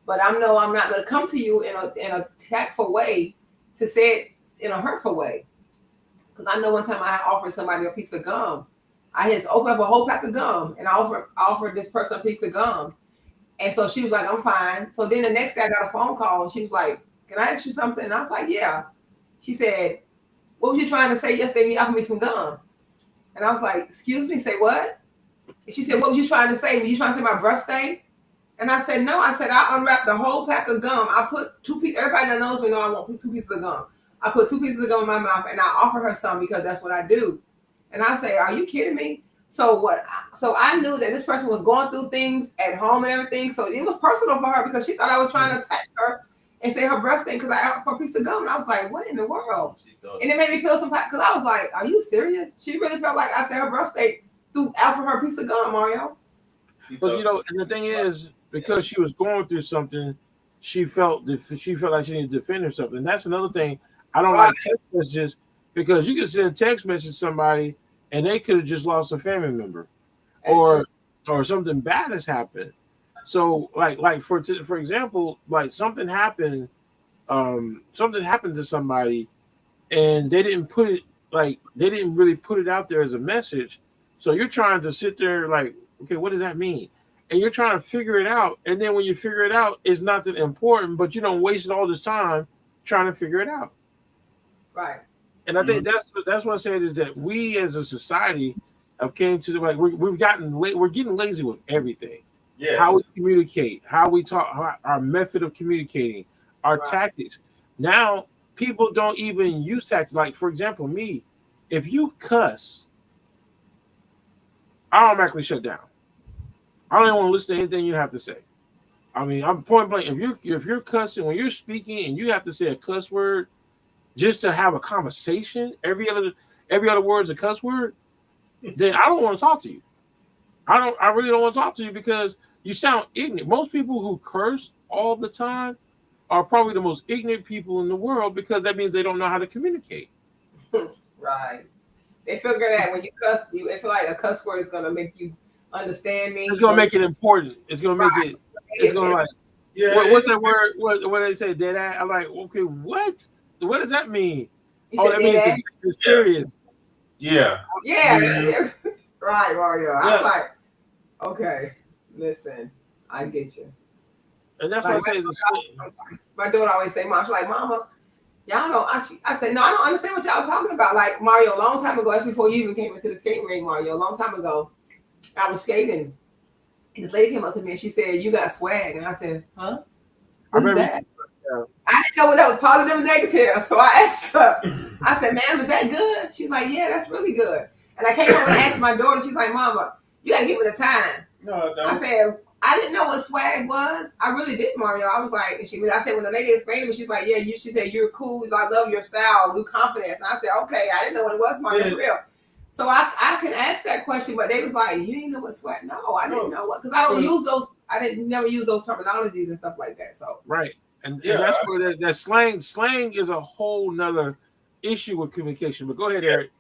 But I'm not gonna come to you in a tactful way to say it in a hurtful way. Because I know one time I offered somebody a piece of gum. I had opened up a whole pack of gum and I offered this person a piece of gum. And so she was like, I'm fine. So then the next day I got a phone call and she was like, can I ask you something? And I was like, yeah. She said, what was you trying to say yesterday when you offered me some gum? And I was like, excuse me, say what? And she said, what was you trying to say? Were you trying to say my breath stank? And I said, no. I said, I unwrapped the whole pack of gum. I put 2 pieces. Everybody that knows me know I want 2 pieces of gum. I put 2 pieces of gum in my mouth and I offer her some because that's what I do. And I say, are you kidding me? So what? So I knew that this person was going through things at home and everything. So it was personal for her because she thought I was trying to attack her and say her breath stank because I offered her a piece of gum. And I was like, what in the world? And it made me feel some type, because I was like, are you serious? She really felt like I said her breath stank through offering her a piece of gum, Mario. But you know, and the thing is, because she was going through something, she felt like she needed to defend herself. And that's another thing. I don't like text messages because you can send a text message to somebody and they could have just lost a family member, or something bad has happened. So like for example, like something happened to somebody, and they didn't really put it out there as a message. So you're trying to sit there like, okay, what does that mean? And you're trying to figure it out. And then when you figure it out, it's not that important, but you don't waste all this time trying to figure it out. Right. And I think that's what I said is that we as a society have came to like we're getting lazy with everything. Yeah. How we communicate, how we talk, our method of communicating, our tactics. Now people don't even use tactics. Like for example, me, if you cuss, I automatically shut down. I don't even want to listen to anything you have to say. I mean, I'm point blank. If you're cussing when you're speaking and you have to say a cuss word just to have a conversation, every other word is a cuss word, then I don't want to talk to you. I really don't want to talk to you because you sound ignorant. Most people who curse all the time are probably the most ignorant people in the world because that means they don't know how to communicate. Right. They figure that when you cuss, they feel like a cuss word is going to make you understand me. It's going to make it important. It's going to make it. It's going to like. Yeah. What's that word? What they say? Dead ass. I'm like, okay, what? What does that mean? That means it's serious. Yeah. Yeah. Right, Mario. I'm like, okay, listen, I get you. And that's what I say. My daughter always say, Mom, she's like, Mama, y'all know. I said, no, I don't understand what y'all talking about. Like, Mario, a long time ago, that's before you even came into the skating ring, Mario, a long time ago, I was skating. And this lady came up to me and she said, you got swag. And I said, huh? What's that? I didn't know whether that was positive or negative. So I asked her, I said, ma'am, is that good? She's like, yeah, that's really good. And I came over and asked my daughter, she's like, Mama, you got to get with the time. No, I said, I didn't know what swag was. I really did, Mario. I was like, I said, when the lady explained to me, she's like, yeah, she said, you're cool. I love your style, new confidence. And I said, okay, I didn't know what it was, Mario, for real. So I can ask that question, but they was like, you didn't know what swag? No, I didn't know what, because I don't use those. I didn't never use those terminologies and stuff like that. So right, and that's where that slang is a whole nother issue with communication. But go ahead, Eric.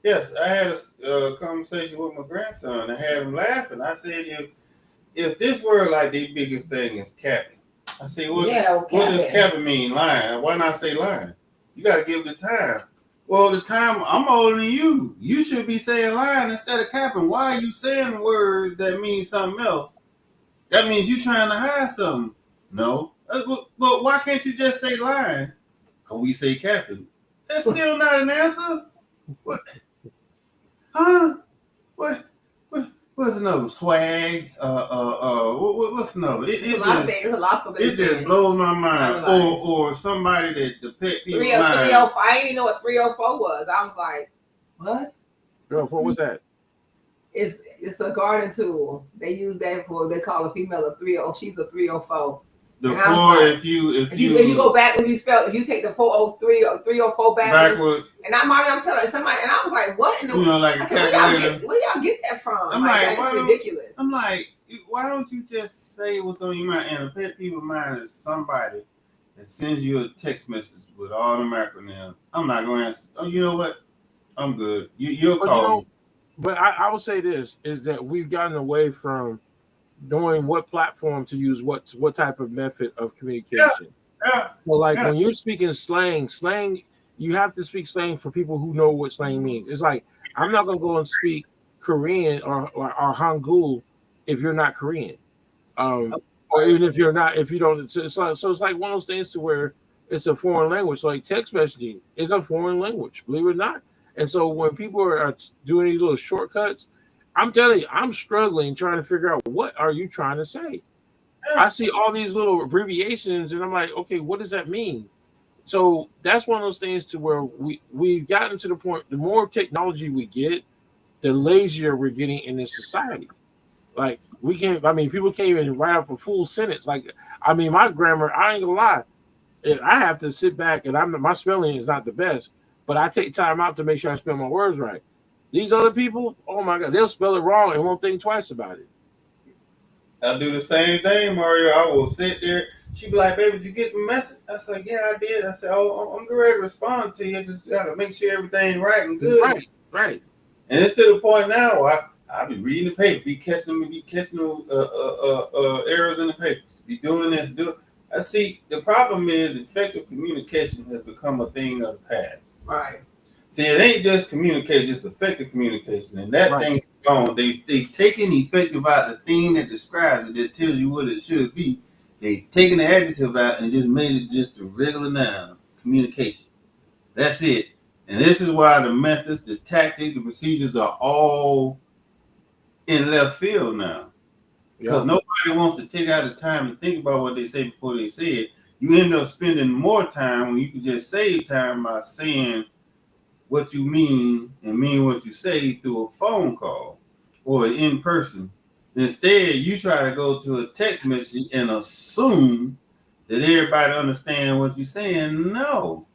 Yes, I had a conversation with my grandson. I had him laughing. I said, if this word like the biggest thing is capping, I say, what does capping mean? Lying. Why not say lying? You got to give it the time. Well, the time I'm older than you. You should be saying lying instead of capping. Why are you saying words that mean something else? That means you trying to hide something. No. But why can't you just say lying? Because we say capping. That's still not an answer. What? Huh? What's another? Swag? What's another? It's a lot of things. It's a lot of things. It just blows my mind. Or somebody that the pet people mind. 304. I didn't even know what 304 was. I was like, what? 304, what's that? It's a garden tool. They use that for, they call a female a 30. She's a 304. The four, like, if you go back, if you take the 403 or 304 backwards. And I'm telling somebody, and I was like, what in the world? Like I said, where y'all get that from? I'm like, that's ridiculous. I'm like, why don't you just say what's on your mind? And a pet people mind is somebody that sends you a text message with all the acronyms. I'm not going to answer. Oh, you know what? I'm good. You'll call me. But I will say this, is that we've gotten away from knowing what platform to use, what type of method of communication. Yeah. Well, like when you're speaking slang you have to speak slang for people who know what slang means. It's like I'm not gonna go and speak Korean or Hangul if you're not Korean. Of Or even course. if you don't, so it's like one of those things to where it's a foreign language. So like text messaging is a foreign language, believe it or not. And so when people are doing these little shortcuts, I'm telling you, I'm struggling trying to figure out what are you trying to say. I see all these little abbreviations, and I'm like, okay, what does that mean? So that's one of those things to where we've gotten to the point. The more technology we get, the lazier we're getting in this society. Like we can't. I mean, people can't even write up a full sentence. Like, I mean, my grammar. I ain't gonna lie. I have to sit back, and my spelling is not the best, but I take time out to make sure I spell my words right. These other people, oh my god, they'll spell it wrong and won't think twice about it. I do the same thing, Mario. I will sit there. She be like, "Baby, did you get the message?" I said, "Yeah, I did." I said, "Oh, I'm getting ready to respond to you. Just gotta make sure everything right and good." Right, right. And it's to the point now. I be reading the paper, be catching errors in the papers, be doing this, do. I see. The problem is effective communication has become a thing of the past. Right. See, it ain't just communication; it's effective communication, and that Right. thing's gone. They've taken effective out the thing that describes it, that tells you what it should be. They've taken the adjective out and just made it just a regular noun. Communication. That's it. And this is why the methods, the tactics, the procedures are all in left field now. Because nobody wants to take out the time to think about what they say before they say it. You end up spending more time when you can just save time by saying what you mean and mean what you say through a phone call or in person. Instead, you try to go to a text message and assume that everybody understands what you're saying. No.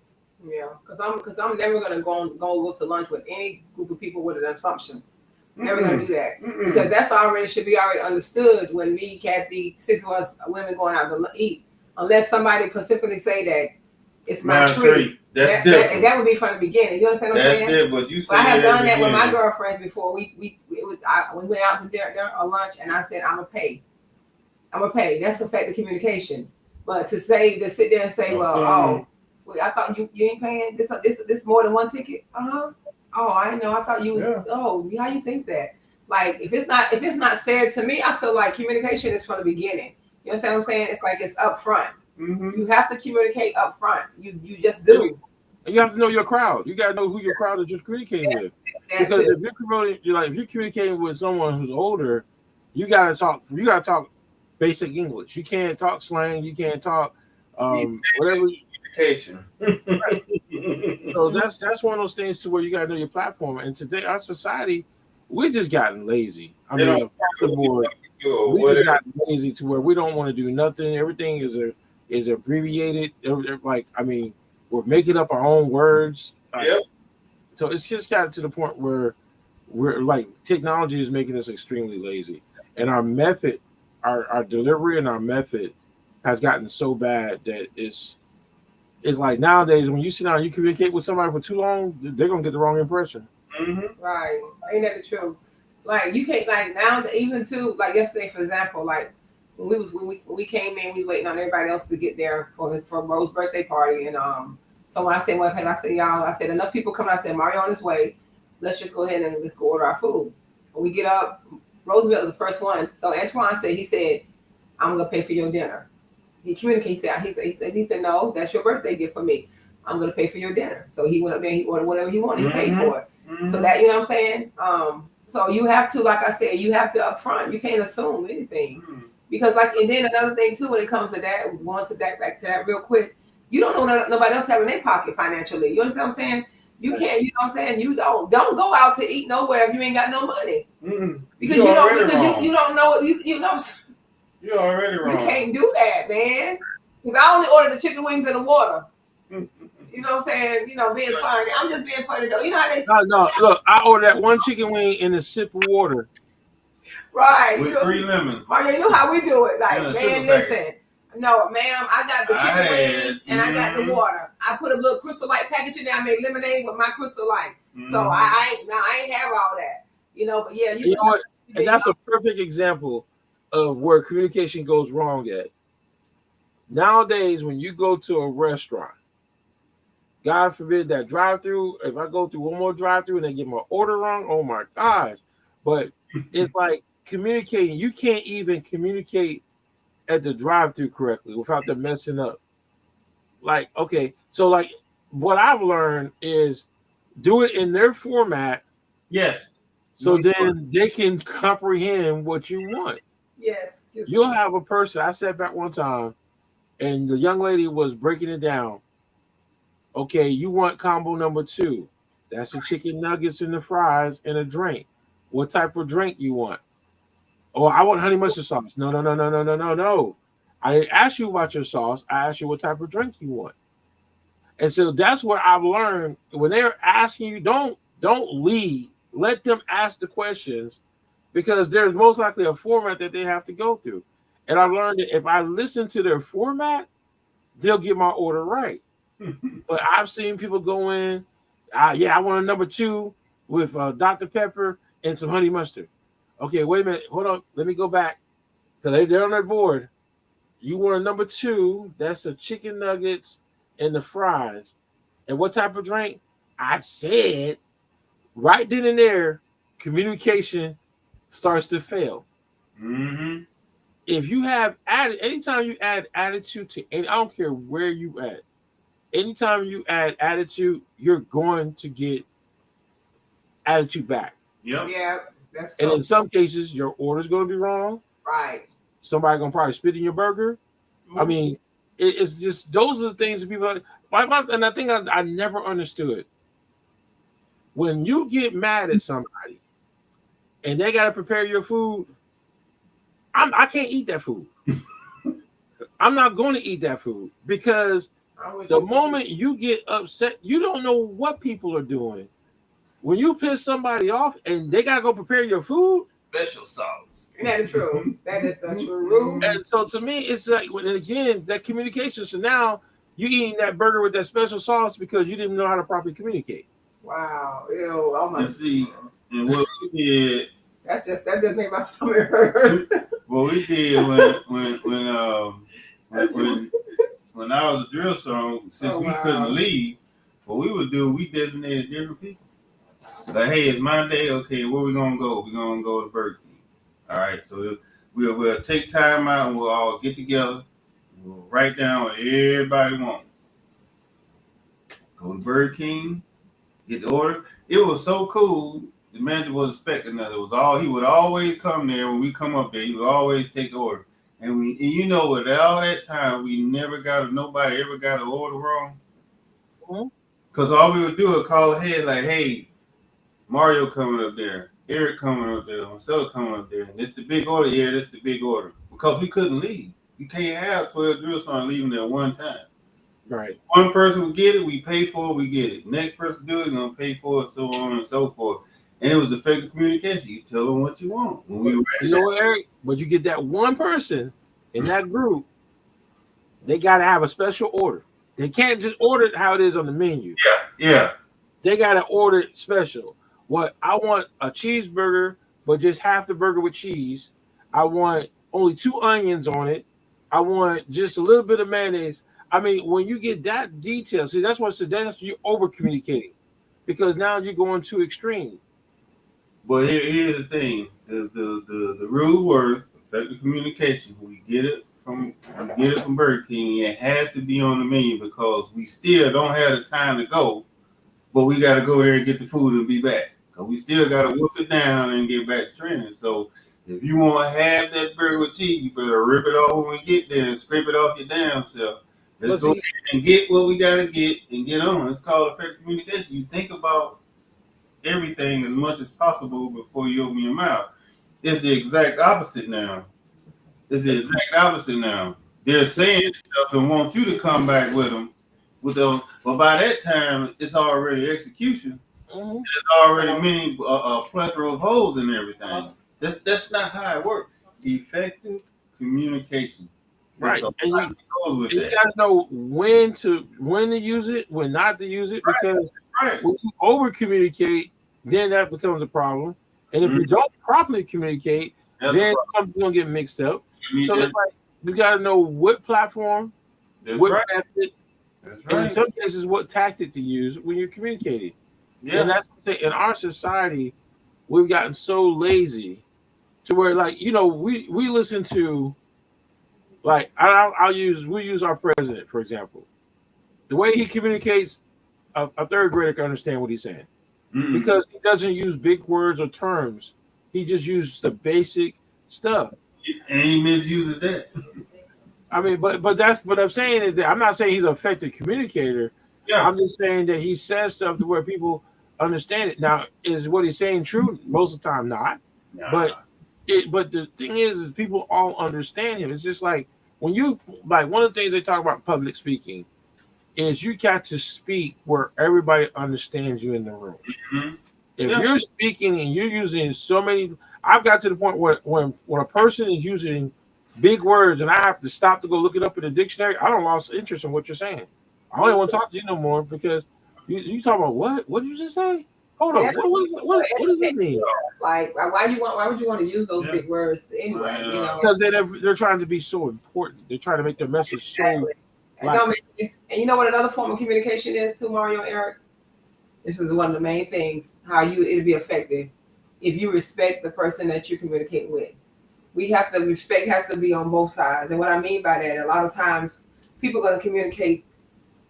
Yeah, because I'm never gonna go to lunch with any group of people with an assumption. Never gonna do that because that's already should be already understood when me, Kathy, 6 of us women going out to eat. Unless somebody specifically say that it's my treat. That's different. That would be from the beginning. You understand what I'm saying? That's different. You But I have done that with my beginning. girlfriends before. We went out to dinner or lunch, and I said I'm gonna pay. That's effective communication. But to sit there and say, well, I thought you ain't paying this more than one ticket. Oh, I know. I thought you was. Yeah. Oh, how you think that? Like if it's not said to me, I feel like communication is from the beginning. You understand what I'm saying? It's like it's up front. Mm-hmm. You have to communicate up front. You just do. And you have to know your crowd. You got to know who your crowd is you're communicating with. That's Because it. if you're communicating with someone who's older, you gotta talk basic English. You can't talk slang. You can't talk whatever. Communication. So that's one of those things to where you gotta know your platform. And today, our society, we just gotten lazy. I mean, across the board, we just gotten lazy to where we don't want to do nothing. Everything is abbreviated. Like, I mean, we're making up our own words. Yep. So it's just gotten to the point where we're like technology is making us extremely lazy, and our method, our delivery and our method has gotten so bad that it's like nowadays when you sit down and you communicate with somebody for too long, they're gonna get the wrong impression. Mm-hmm. Right. Ain't that the truth? Like you can't like now even too like yesterday for example like when we came in we waiting on everybody else to get there for Rose's birthday party and so when I said what I said y'all I said enough people coming I said Mario on his way let's just go ahead and let's go order our food when we get up Roosevelt was the first one so Antoine he said I'm gonna pay for your dinner. He communicated. He said, no, that's your birthday gift for me. I'm gonna pay for your dinner. So he went up there, he ordered whatever he wanted, he paid for it. Mm-hmm. So that you know what I'm saying? So you have to, like I said, you have to upfront. You can't assume anything. Mm-hmm. Because and then another thing too, when it comes to that, going to that back to that real quick, you don't know nobody else having their pocket financially. You understand what I'm saying? You can't, you know what I'm saying? You don't go out to eat nowhere if you ain't got no money. Mm-hmm. Because you don't know you know You're already wrong. You can't do that, man. Because I only ordered the chicken wings and the water. You know what I'm saying? You know, being funny. I'm just being funny though. You know how they No, look, I ordered that one chicken wing and a sip of water. right. With you know, 3 lemons. Mario, you know how we do it. Like, And a man, sugar listen. packet. No, ma'am, I got the chicken wings and I got the Mm-hmm. water. I put a little Crystal Light package in there. I made lemonade with my Crystal Light. Mm-hmm. So I ain't have all that. You know, but yeah, You know what? And that's a perfect example of where communication goes wrong at. Nowadays, when you go to a restaurant, God forbid that drive-through. If I go through one more drive-through and they get my order wrong, oh my gosh! But it's like communicating. You can't even communicate at the drive-through correctly without them messing up. Like, okay, so like what I've learned is do it in their format Yes. so then they can comprehend what you want. Yes. You'll have a person. I sat back one time and the young lady was breaking it down. Okay, you want combo number 2. That's the chicken nuggets and the fries and a drink. What type of drink you want? Oh, I want honey mustard sauce. No, no, no, no, no, no, no, no. I didn't ask you about your sauce. I asked you what type of drink you want. And so that's what I've learned. When they're asking you, don't lead. Let them ask the questions because there's most likely a format that they have to go through. And I've learned that if I listen to their format, they'll get my order right. But I've seen people go in, yeah, I want a number 2 with Dr. Pepper and some honey mustard. Okay, wait a minute. Hold on. Let me go back. Because they're on their board. You want a number 2. That's the chicken nuggets and the fries. And what type of drink? I said right then and there, communication starts to fail. Mm-hmm. If you have added, anytime you add attitude to any, I don't care where you at. Anytime you add attitude, you're going to get attitude back. Yep. Yeah, that's And true. in some cases, your order's going to be wrong. Right. Somebody going to probably spit in your burger. I mean, it's just those are the things that people and I think I never understood. When you get mad at somebody and they got to prepare your food, I can't eat that food. I'm not going to eat that food because the moment you get upset, you don't know what people are doing. When you piss somebody off and they got to go prepare your food, Special sauce. That is true. That is the true. and so to me, it's like, and again, that communication. So now you eating that burger with that special sauce because you didn't know how to properly communicate. Wow. Ew. Oh my. And see, and what we did, That just made my stomach hurt. what we did when I was a drill sergeant, since we couldn't leave, what we would do, we designated different people. Like, hey, it's my day. Okay, where we gonna go? We're gonna go to Burger King. All right, so we'll take time out and we'll all get together. We'll write down what everybody wants. Go to Burger King, get the order. It was so cool. The manager was expecting that. He would always come there when we come up there. He would always take the order. And with all that time, nobody ever got an order wrong. Because all we would do is call ahead like, hey, Mario coming up there, Eric coming up there, Marcelo coming up there. And it's the big order. Yeah, that's the big order. Because we couldn't leave. You can't have 12 drill sergeants leaving there one time. Right. One person will get it, we pay for it, we get it. Next person do it, going to pay for it, so on and so forth. And it was effective communication. You tell them what you want. You know what, Eric? But you get that one person in that group, they got to have a special order. They can't just order it how it is on the menu. Yeah. They got to order it special. What I want a cheeseburger, but just half the burger with cheese. I want only 2 onions on it. I want just a little bit of mayonnaise. I mean, when you get that detail, see, that's what you're over communicating because now you're going too extreme. But here's the thing: the rule was effective communication. We get it from Burger King. It has to be on the menu because we still don't have the time to go, but we got to go there and get the food and be back. Because we still got to wolf it down and get back to training. So if you want to have that burger with cheese, you better rip it off when we get there and scrape it off your damn self. Let's go and get what we got to get and get on. It's called effective communication. You think about everything as much as possible before you open your mouth. It's the exact opposite now. They're saying stuff and want you to come back with them. But by that time, it's already execution. Mm-hmm. There's already a plethora of holes in everything. That's not how it works. Effective communication. Right. So And you got to know when to use it, when not to use it, because when you over communicate, then that becomes a problem. And if you don't properly communicate, then something's gonna get mixed up. So it's like you got to know what platform, what method, That's and in right. some cases, what tactic to use when you're communicating. Yeah. And that's what I'm saying. In our society, we've gotten so lazy to where, like, we listen to, like, we use our president, for example. The way he communicates, a third grader can understand what he's saying Mm-mm. because he doesn't use big words or terms. He just uses the basic stuff. And he misuses that. I mean, but that's what I'm saying is that I'm not saying he's an effective communicator. Yeah. I'm just saying that he says stuff to where people understand it. Now, is what he's saying true? Most of the time, not. Nah. But the thing is people all understand him. It's just like when you, like, one of the things they talk about public speaking is you got to speak where everybody understands you in the room. Mhm. If Yeah. you're speaking and you're using so many, I've got to the point where when a person is using big words and I have to stop to go look it up in the dictionary, I don't lost interest in what you're saying. I don't want to talk to you no more because you talking about what? What did you just say? Hold on. Yeah. What does that mean? Like, why would you want to use those Yeah. big words anyway? Yeah. You know, Because they're trying to be so important. They're trying to make their message so. Exactly. And you know what another form of communication is too, Mario, Eric? This is one of the main things, how it'll be effective if you respect the person that you're communicating with. Respect has to be on both sides. And what I mean by that, a lot of times people are going to communicate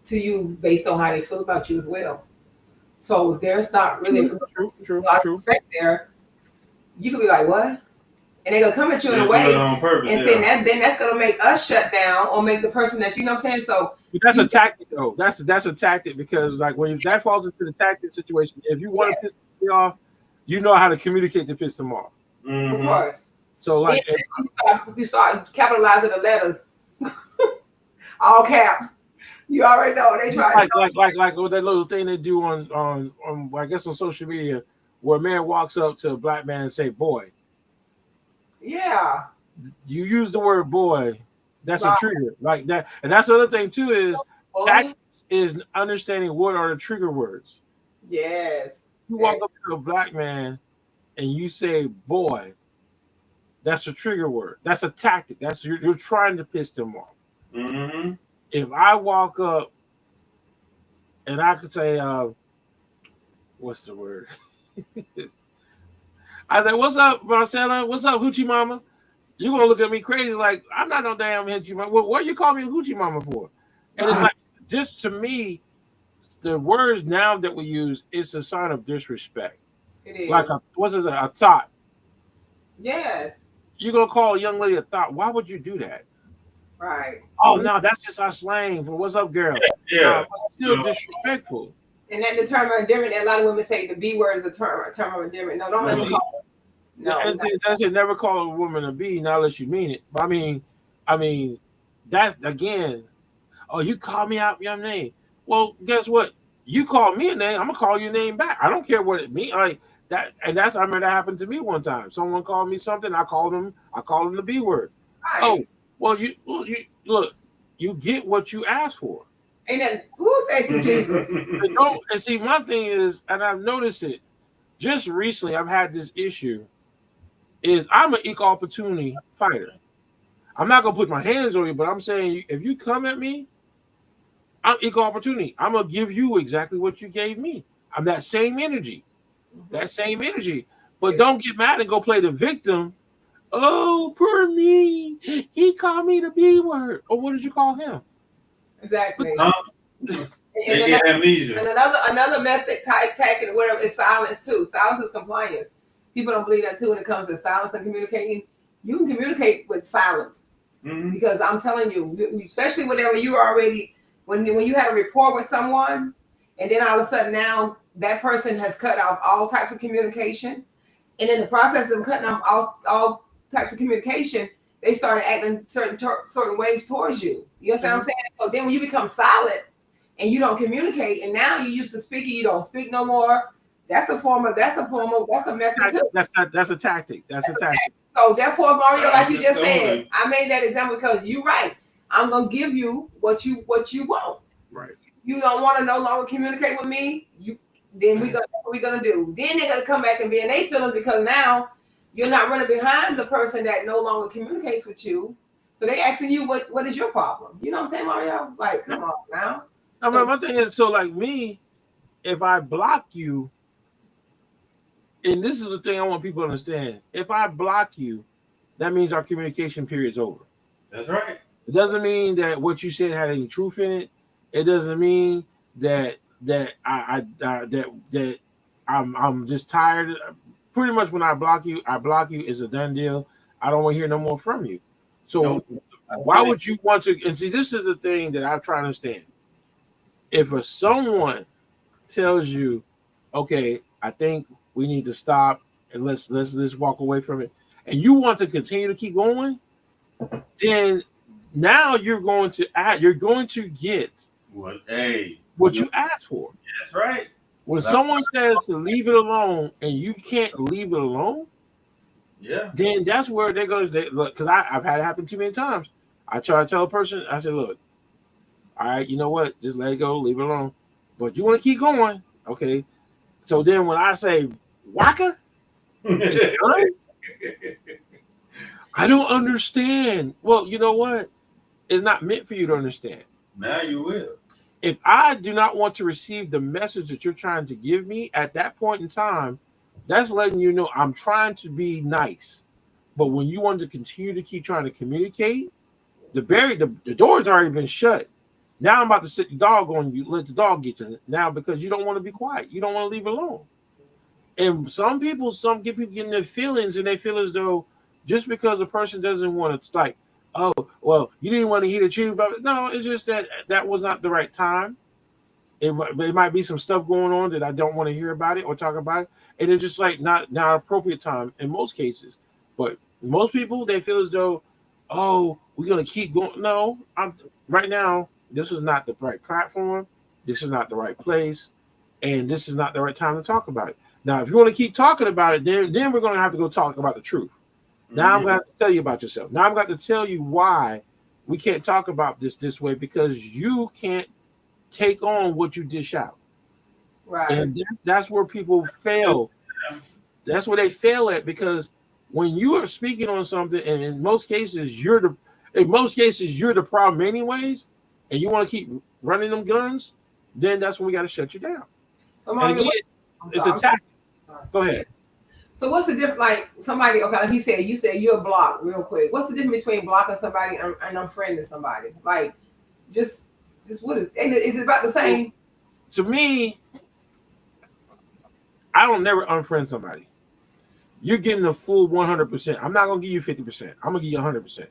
to you based on how they feel about you as well. So if there's not really a lot of respect there, you could be like, what? And they're going to come at you in They a do way it on purpose. and say then that's going to make us shut down or make the person that, you know what I'm saying? So But that's a tactic, though. That's a tactic because, like, when that falls into the tactic situation, if you want to piss me off, you know how to communicate to piss them off. of Mhm. course. So, like, You start capitalizing the letters, all caps. You already know they try. like that little thing they do on I guess on social media, where a man walks up to a black man and say, "Boy." Yeah. You use the word "boy," that's a Right. trigger like that, and that's the other thing too is Boy. tactics is understanding what are the trigger words. Yes. You walk up to a black man and you say "boy," that's a trigger word. That's a tactic. That's you're trying to piss them off. Mhm. If I walk up and I could say, what's the word? I say, "What's up, Marcella? What's up, Hoochie Mama?" You're gonna look at me crazy, like I'm not no damn Hoochie Mama. What you call me Hoochie Mama for? And it's like, just to me, the words now that we use is a sign of disrespect. It is. Like a thought. Yes. You're gonna call a young lady a thought. Why would you do that? Right. Oh no, that's just our slang for "what's up, girl." Yeah. It's still disrespectful. And that the term of endearment, a lot of women say the B word is a term of endearment. No, don't ever Mhm. call it. No. That's it. Never call a woman a B, not unless you mean it. But I mean, that's again. Oh, you call me out your name. Well, guess what? You call me a name, I'm gonna call your name back. I don't care what it means. Like that, and I remember that happened to me one time. Someone called me something. I called them the B word. Right. Oh, well, you look. You get what you ask for. Ain't that? Woo, thank you, Jesus. And see, my thing is, and I've noticed it just recently. I've had this issue. Is I'm an equal opportunity fighter. I'm not gonna put my hands on you, but I'm saying if you come at me, I'm equal opportunity. I'm gonna give you exactly what you gave me. I'm that same energy. But don't get mad and go play the victim. Oh, poor me. He called me the B word. Or what did you call him? Exactly. They get amnesia. And another method, tactic, whatever, is silence too. Silence is compliance. People don't believe that too when it comes to silence and communicating. You can communicate with silence Mhm. because I'm telling you, especially whenever you already when you had a rapport with someone, and then all of a sudden now that person has cut off all types of communication, and in the process of them cutting off all types of communication, they started acting certain ways towards you. You understand what I'm saying? So then when you become silent and you don't communicate, and now you used to speaking, you don't speak no more. That's a method too. That's a tactic. That's a tactic. So therefore, Mario, like you just Totally. said, I made that example because you're right. I'm gonna give you what you want. Right. You don't want to no longer communicate with me. Then what we gonna do? Then they're gonna come back and be in their feelings because now you're not running behind the person that no longer communicates with you. So they asking you what is your problem? You know what I'm saying, Mario? Like, come on now. I mean, my thing is, so like me, if I block you, and this is the thing I want people to understand. If I block you, that means our communication period's over. That's right. It doesn't mean that what you said had any truth in it. It doesn't mean that I'm just tired. Pretty much when I block you is a done deal. I don't want to hear no more from you. So No. why would you want to? And see, this is the thing that I'm trying to understand. If someone tells you, okay, I think we need to stop and let's walk away from it, and you want to continue to keep going, then now you're going to get What? Hey, what you asked for. that's right. When someone says to leave it alone and you can't leave it alone, Yeah. then that's where they're going to look. Because I've had it happen too many times. I try to tell a person, I say, look, all right, you know what? Just let it go, leave it alone. But you want to keep going, okay? So then when I say waka, it's done? I don't understand. Well, you know what? It's not meant for you to understand. Now you will. If I do not want to receive the message that you're trying to give me at that point in time, that's letting you know I'm trying to be nice. But when you want to continue to keep trying to communicate, the door's already been shut. Now I'm about to sit the dog on you, let the dog get you now because you don't want to be quiet. You don't want to leave it alone. And some people getting their feelings, and they feel as though just because a person doesn't want to, like, oh, well, you didn't want to hear the truth. No, it's just that was not the right time. It might be some stuff going on that I don't want to hear about it or talk about it. And it's just like not appropriate time in most cases. But most people, they feel as though, oh, we're going to keep going. No, right now, this is not the right platform. This is not the right place. And this is not the right time to talk about it. Now, if you want to keep talking about it, then we're going to have to go talk about the truth. Now I'm going to have to tell you about yourself. Now I'm going to tell you why we can't talk about this way, because you can't take on what you dish out. Right. And that's where people fail. That's where they fail at, because when you are speaking on something, and in most cases you're the problem anyways, and you want to keep running them guns, then that's when we got to shut you down. So And again, it's a tactic. Go ahead. So what's the difference? Like somebody, okay, like you said you're blocked real quick. What's the difference between blocking somebody and unfriending somebody? Like, just what is? And is it about the same? To me, I don't never unfriend somebody. You're getting the full 100%. I'm not gonna give you 50%. I'm gonna give you 100%.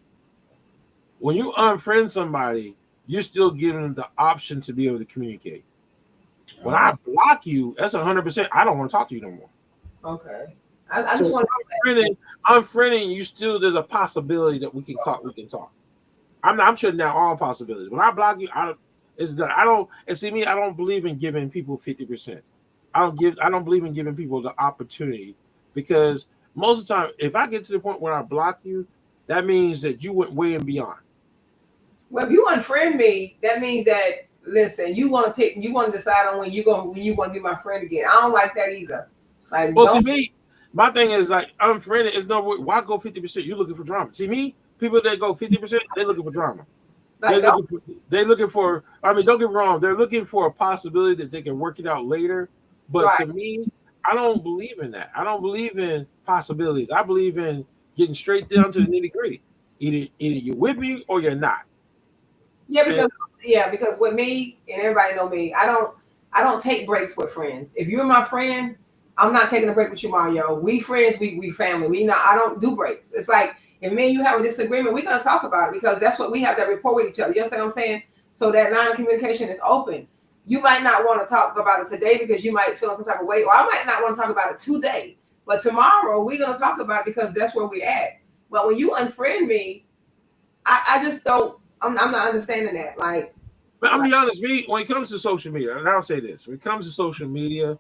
When you unfriend somebody, you're still giving them the option to be able to communicate. When I block you, that's 100%. I don't want to talk to you no more. Okay. I just want to unfriending you. Still, there's a possibility that we can talk. I'm shutting down all possibilities. When I block you, it's done. I don't believe in giving people 50%. I don't believe in giving people the opportunity, because most of the time, if I get to the point where I block you, that means that you went way and beyond. Well, if you unfriend me, that means that, listen, you want to decide on when you want to be my friend again. I don't like that either. Like, well, to me, my thing is like unfriended is no. Why go 50%? You're looking for drama. See me, people that go 50%, they're looking for drama. They're looking for. I mean, don't get me wrong. They're looking for a possibility that they can work it out later. But to me, I don't believe in that. I don't believe in possibilities. I believe in getting straight down to the nitty gritty. Either you're with me or you're not. Yeah, because with me, and everybody know me, I don't take breaks with friends. If you're my friend, I'm not taking a break with you, Mario. We friends, we family. I don't do breaks. It's like if me and you have a disagreement, we're gonna talk about it, because that's what we have, that rapport with each other. You understand what I'm saying? So that line of communication is open. You might not want to talk about it today because you might feel some type of way, or I might not want to talk about it today. But tomorrow we're gonna talk about it because that's where we're at. But when you unfriend me, I just don't. I'm not understanding that. Like, but I'll be honest, when it comes to social media, and I'll say this: when it comes to social media,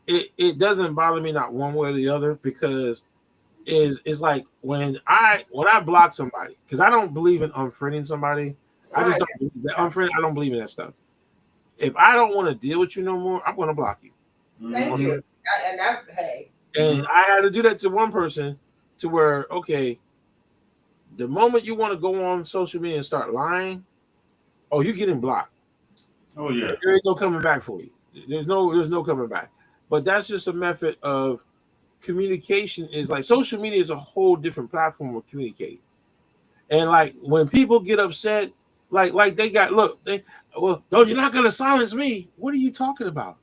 it doesn't bother me not one way or the other, because it's like when I block somebody, because I don't believe in unfriending somebody. I just don't believe that unfriend. I don't believe in that stuff. If I don't want to deal with you no more, I'm going to block you. Thank you. And I had to do that to one person, to where, okay, the moment you want to go on social media and start lying, oh, you're getting blocked. Oh yeah. There ain't no coming back for you. There's no coming back. But that's just a method of communication. Is like social media is a whole different platform of communicating. And like when people get upset, like they got no, you're not gonna silence me. What are you talking about?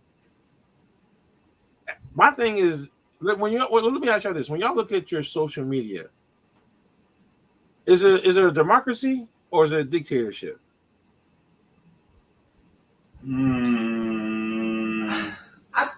My thing is that let me ask you this: when y'all look at your social media, is it a democracy or is it a dictatorship? I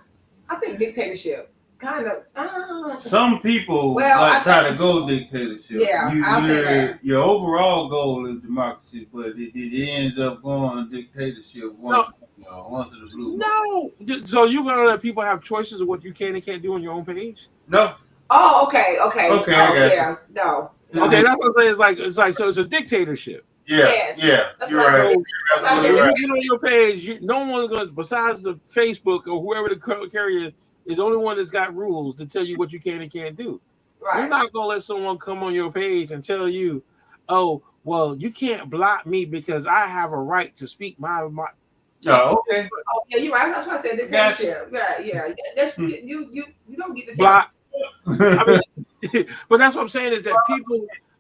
think dictatorship. Kind of. Some people Well, try to go dictatorship. Yeah, I'll say that. Your overall goal is democracy, but it ends up going dictatorship once in the blue. No. So you're gonna let people have choices of what you can and can't do on your own page? No. Oh, okay. Okay, Oh, yeah. No. Okay, that's what I'm saying. It's like so it's a dictatorship. Yeah. Yes. Yeah. That's You're what I right. said. That's what I So said. when you get on your page, no one's gonna, besides the Facebook or whoever the carrier is the only one that's got rules to tell you what you can and can't do. Right. You're not gonna let someone come on your page and tell you, "Oh, well, you can't block me because I have a right to speak my." Oh, okay. Oh, yeah, you're right. That's what I said. Dictatorship. Yeah. That's, you don't get the block. I mean, but that's what I'm saying is that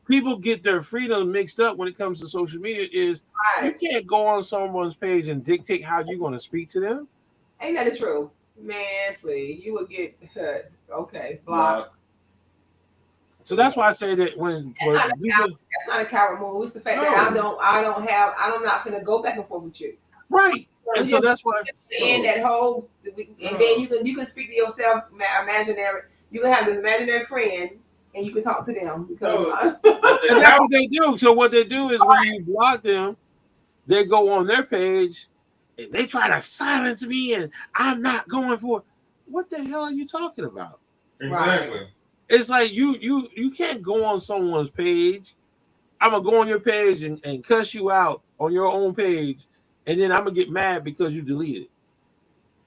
people get their freedom mixed up when it comes to social media. Is Right. you can't go on someone's page and dictate how you're going to speak to them. Ain't that the truth? Man, please. You would get hurt. Okay. Block. So that's why I say that when That's not a coward move. It's the fact that I'm not finna go back and forth with you. right. And so that's why end that whole, and then you can speak to yourself imaginary. You can have this imaginary friend, and you can talk to them because and that's what they do. So what they do is when you block them, they go on their page and they try to silence me, and I'm not going for it. What the hell are you talking about? Exactly. Right. It's like you can't go on someone's page. I'm gonna go on your page and cuss you out on your own page, and then I'm gonna get mad because you deleted it.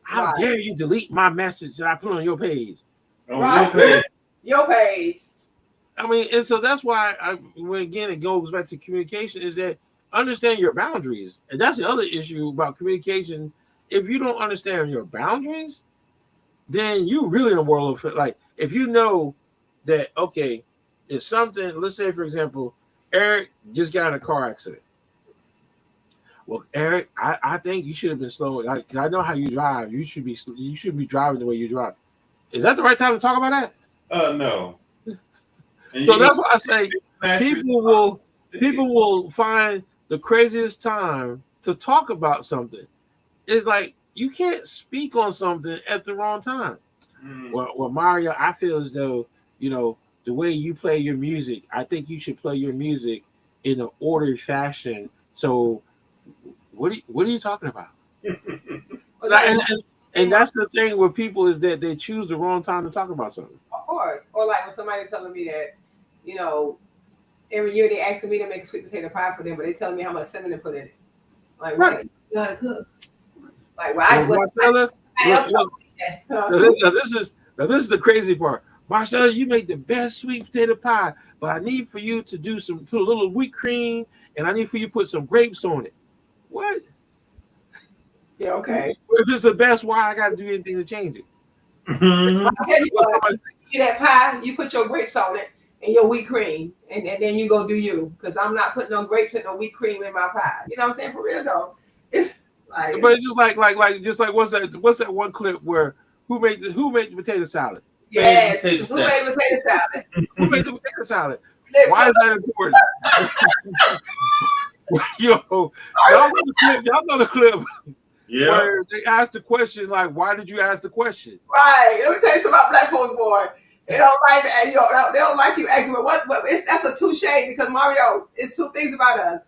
How dare you delete my message that I put on your page? Right. Your page. I mean, and so that's why it goes back to communication, is that understand your boundaries. And that's the other issue about communication. If you don't understand your boundaries, then you're really in a world of, like, if you know that, okay, if something, let's say, for example, Eric just got in a car accident. Well, Eric, I think you should have been slow. I know how you drive. You should be driving the way you drive. Is that the right time to talk about that? No. So that's why I say people will find the craziest time to talk about something. It's like you can't speak on something at the wrong time. Well, Mario, I feel as though, the way you play your music, I think you should play your music in an ordered fashion. So what are you talking about? And that's the thing with people, is that they choose the wrong time to talk about something. Of course. Or like when somebody telling me that, every year they asking me to make a sweet potato pie for them, but they telling me how much cinnamon to put in it. Like, right. What? You know how to cook. Like, Now this is the crazy part. Marcella, you make the best sweet potato pie, but I need for you to put a little whipped cream, and I need for you to put some grapes on it. What? Yeah, okay. If it's the best, why I got to do anything to change it? I'll tell you what, you that pie, you put your grapes on it and your wheat cream, and then you go do you, because I'm not putting no grapes and no wheat cream in my pie. You know what I'm saying? For real though, it's like. But it's just like what's that one clip where who made the potato salad? Yes, who made potato salad? Who made the potato salad? Why is that important? Y'all know the clip. Yeah. Where they asked the question, like, why did you ask the question? Right. Let me tell you something about black folks, boy. They don't like that. They don't like you asking, but that's a touche, because Mario, it's two things about us.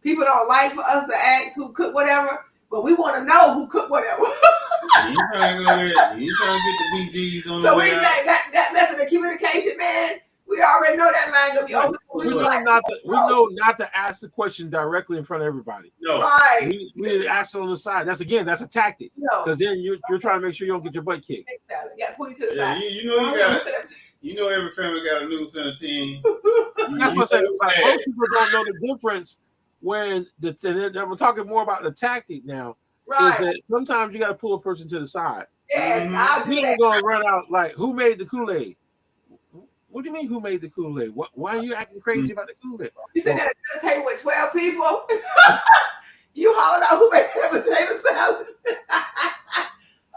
People don't like for us to ask who cooked whatever, but we want to know who cooked whatever. He's trying to get the BGs on the way out. that method of communication, man, we already know that line gonna be open. We know not to ask the question directly in front of everybody. No. Right. We need to ask it on the side. That's a tactic. Because then you're trying to make sure you don't get your butt kicked. Exactly. Yeah, pull you to the side. Every family got a noose and a team. That's what I'm saying. Like, most people don't know the difference when I'm talking more about the tactic now. Right. is that sometimes you got to pull a person to the side. Yes, Mhm. I'll do You that. ain't gonna run out like who made the Kool-Aid? What do you mean who made the Kool-Aid? Why are you acting crazy about the Kool-Aid? You sitting at a table with 12 people. You hollering out who made the potato salad.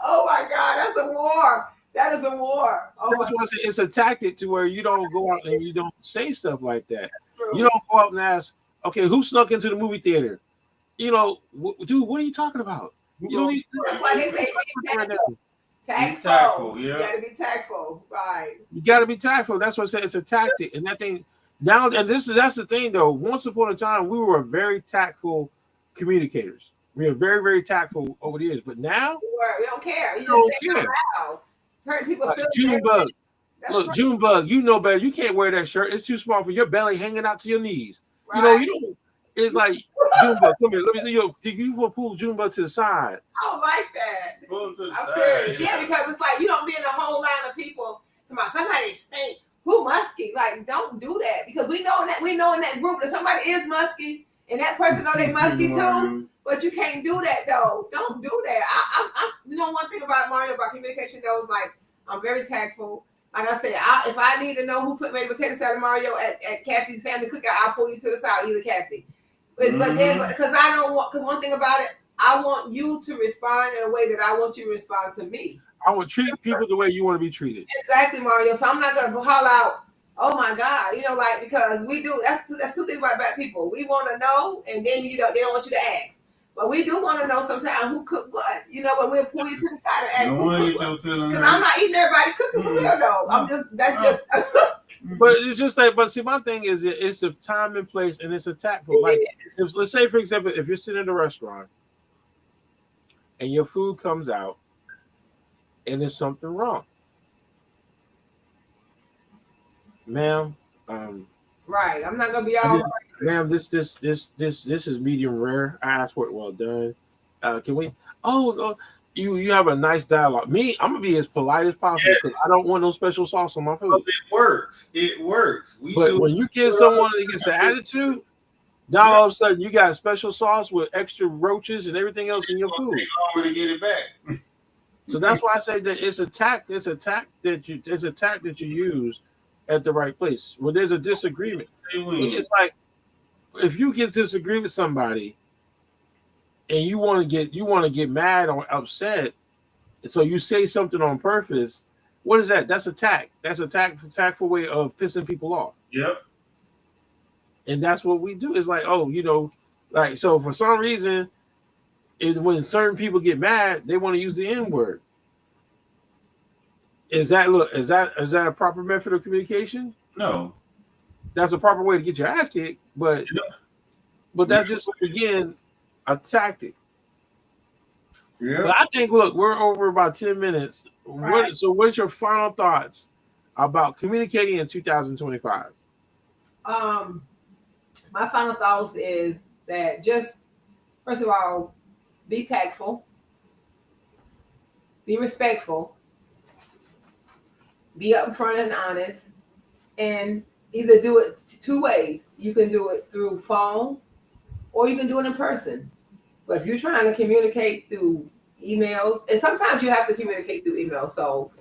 Oh my God, that's a war. That is a war. Oh my That's why I say it's a tactic to where you don't go out and you don't say stuff like that. God. You don't go out and ask, okay, who snuck into the movie theater? You know, dude, what are you talking about? You don't need That's why they say be right now. tactful. tactful, You yeah. gotta be tactful. Right. You got to be tactful. That's what I said. It's a tactic, and that thing now. And that's the thing, though. Once upon a time, we were very tactful communicators. We are very, very tactful over the years. But now, We don't care. You we don't just say it care. out loud. Hurt people Like feel Junebug. That's Look, right. Junebug, you know better. You can't wear that shirt. It's too small for your belly hanging out to your knees. Right. You know, you don't. It's like Junebug. Come here. Let me see you want to pull Junebug to the side. I don't like that. Pull them to the I'm side, serious. Yeah, because it's like you don't be in a whole line of people. Somebody stink. Who musky? Like, don't do that because we know in that group that somebody is musky and that person know they musky too. But you can't do that though. Don't do that. I you know one thing about Mario about communication though is like I'm very tactful. Like I said, if I need to know who made potato salad Mario at Kathy's family cookout, I'll pull you to the side, either Kathy. But then because I don't want, because one thing about it, I want you to respond in a way that I want you to respond to me. I would treat people the way you want to be treated. Exactly, Mario. So I'm not gonna holler out, oh my God, like because we do. That's two things about black people. We want to know, and then they don't want you to ask. But we do want to know sometimes who cooked what, but we'll pull you to the side and ask who cooked what. Because I'm not eating everybody cooking for real though. I'm just But it's just like, but see, my thing is, it's the time and place, and it's a tactful. Like, let's say, for example, if you're sitting in a restaurant and your food comes out and there's something wrong, ma'am. Right, I'm not gonna be all. Ma'am, this is medium rare. I asked for it well done. Can we? Oh, you have a nice dialogue. Me, I'm gonna be as polite as possible because I don't want no special sauce on my food. It works. But when you get someone that gets an attitude, now all of a sudden you got special sauce with extra roaches and everything else in your food. To get it back. So that's why I say that it's a tact that you use at the right place. When there's a disagreement, it's like if you get disagree with somebody and you want to get mad or upset, and so you say something on purpose. What is that? That's a tact. That's a tactful way of pissing people off. Yep. And that's what we do. It's like, like so for some reason, is when certain people get mad, they want to use the N-word. Is that a proper method of communication? No. That's a proper way to get your ass kicked, but that's just again a tactic. Yeah. But I think we're over about 10 minutes. Right. What's your final thoughts about communicating in 2025? My final thoughts is that just first of all, be tactful, be respectful, be upfront and honest, and either do it two ways. You can do it through phone or you can do it in person. But if you're trying to communicate through emails, and sometimes you have to communicate through email, so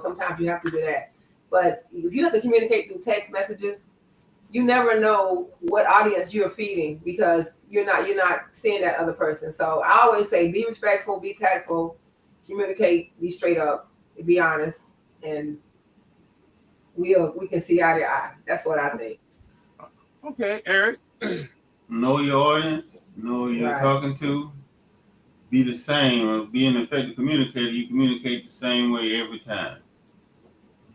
sometimes you have to do that. But if you have to communicate through text messages, you never know what audience you're feeding because you're not seeing that other person. So I always say be respectful, be tactful, communicate, be straight up, be honest, and we can see eye to eye. That's what I think. Okay, Eric. Know your audience, know who you're talking to. Be the same. Be an effective communicator. You communicate the same way every time.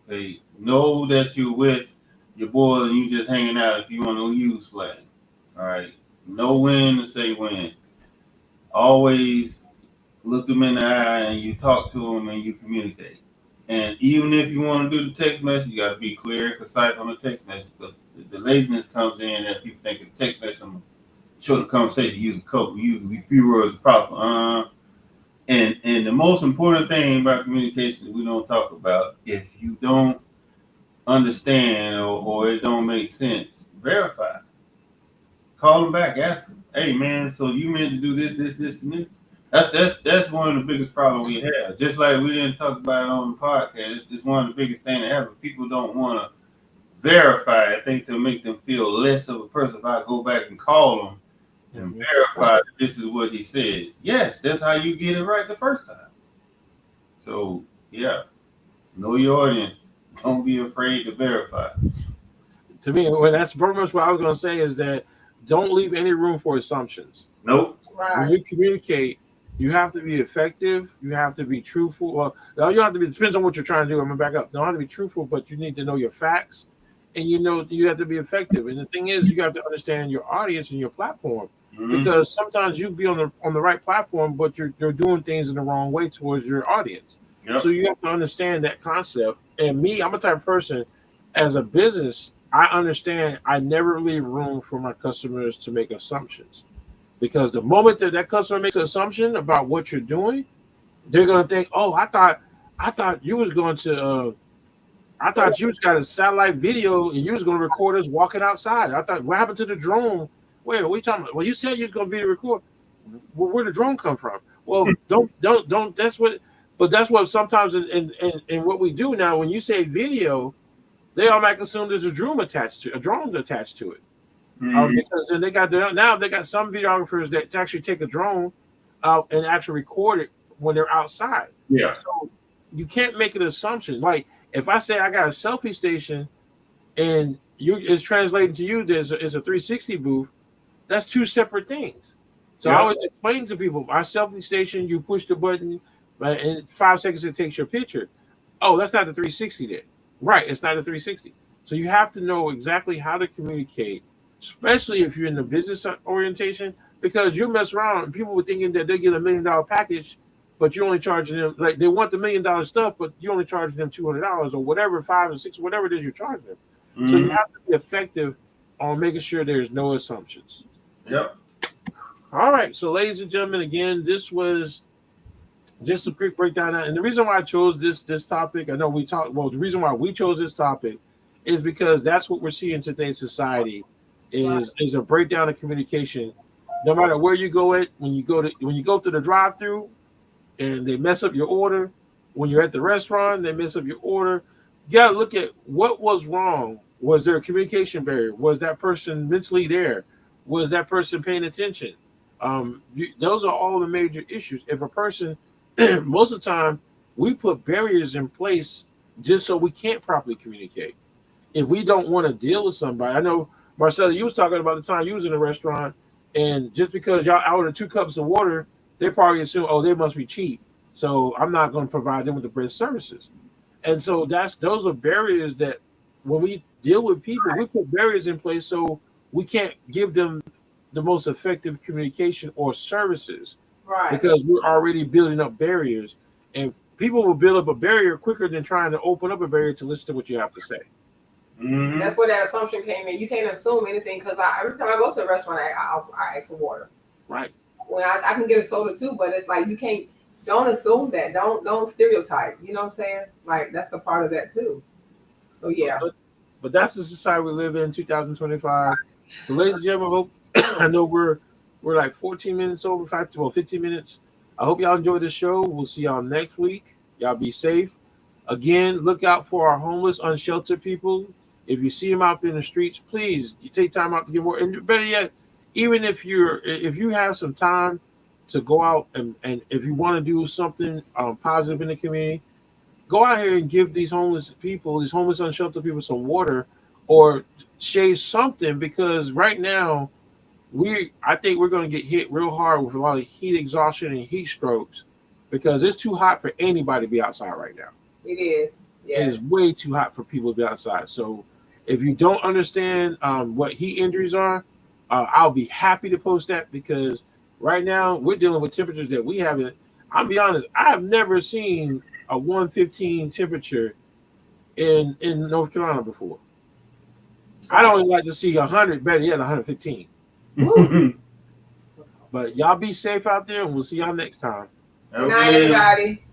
Okay. Know that you're with your boys and you just hanging out if you want to use slang. All right. Know when to say when. Always look them in the eye and you talk to them and you communicate. And even if you want to do the text message, you got to be clear and concise on the text message. But the laziness comes in that people think the text message, short conversation, use a few words proper. And the most important thing about communication that we don't talk about, if you don't understand or it don't make sense, verify. Call them back, ask them, hey man, so you meant to do this, and this. That's one of the biggest problems we have. Just like we didn't talk about it on the podcast, it's one of the biggest things that happen. People don't want to verify. I think to make them feel less of a person. If I go back and call them and verify that this is what he said, yes, that's how you get it right the first time. So yeah, know your audience. Don't be afraid to verify. To me, well, that's pretty much what I was going to say is that don't leave any room for assumptions. Nope. When Right. you communicate, you have to be effective. You have to be truthful. Well, no, you don't have to be. Depends on what you're trying to do. I'm gonna back up. You don't have to be truthful, but you need to know your facts, and you have to be effective. And the thing is, you have to understand your audience and your platform Mhm. because sometimes you be on the right platform, but you're doing things in the wrong way towards your audience. Yep. So you have to understand that concept. And me, I'm a type of person as a business. I understand. I never leave room for my customers to make assumptions. Because the moment that customer makes an assumption about what you're doing, they're gonna think, "Oh, I thought you was going to, I thought you was got a satellite video and you was going to record us walking outside. I thought, what happened to the drone? Wait, what are you talking about? Well, you said you was going to video record. Well, where the drone come from? Well, don't. That's what. But that's what sometimes in what we do now. When you say video, they automatically assume there's a drone attached to it. Mhm. Because then they got some videographers that actually take a drone out and actually record it when they're outside. Yeah. So you can't make an assumption. Like if I say I got a selfie station and it's translating to you, there's a 360 booth. That's two separate things. So I Yeah. always explain to people, our selfie station, you push the button, right, in 5 seconds it takes your picture. Oh, that's not the 360 then. Right, it's not the 360. So you have to know exactly how to communicate, especially if you're in the business orientation, because you mess around and people were thinking that they get $1 million package, but you're only charging them like they want the $1 million stuff, but you only charging them $200 or whatever, 5 or 6, whatever it is you're charging them. So you Mhm. have to be effective on making sure there's no assumptions. Yep. All right, so ladies and gentlemen, again, this was just a quick breakdown. And the reason why I chose this topic, I know we talked. Well, the reason why we chose this topic is because that's what we're seeing in today's society is a breakdown of communication. No matter where you go when you go to the drive-through, and they mess up your order. When you're at the restaurant, they mess up your order. You gotta look at what was wrong. Was there a communication barrier? Was that person mentally there? Was that person paying attention? Those are all the major issues. If a person, most of the time, we put barriers in place just so we can't properly communicate. If we don't want to deal with somebody, I know Marcella, you was talking about the time you was in a restaurant, and just because y'all ordered 2 cups of water, they probably assume, oh, they must be cheap, so I'm not going to provide them with the best services. And so those are barriers that when we deal with people, we put barriers in place so we can't give them the most effective communication or services Right. because we're already building up barriers, and people will build up a barrier quicker than trying to open up a barrier to listen to what you have to say. Mhm. That's where that assumption came in. You can't assume anything because every time I go to a restaurant, I ask for water. Right. When I can get a soda too, but it's like you can't. Don't assume that. Don't stereotype. You know what I'm saying? Like that's a part of that too. So yeah. But that's the society we live in, 2025. So, ladies and gentlemen, hope I know we're like 14 minutes over, 15 minutes. I hope y'all enjoyed the show. We'll see y'all next week. Y'all be safe. Again, look out for our homeless, unsheltered people. If you see them out there in the streets, please you take time out to get more. And better yet, even if you have some time to go out and if you want to do something positive in the community, go out here and give these homeless people, these homeless unsheltered people, some water or shade something, because right now I think we're going to get hit real hard with a lot of heat exhaustion and heat strokes because it's too hot for anybody to be outside right now. It is. Yeah. It is way too hot for people to be outside. So if you don't understand what heat injuries are, I'll be happy to post that, because right now we're dealing with temperatures that we haven't. I'll be honest, I've never seen a 115 temperature in North Carolina before. I don't even like to see 100, better yet 115. But y'all be safe out there, and we'll see y'all next time. Good night, everybody.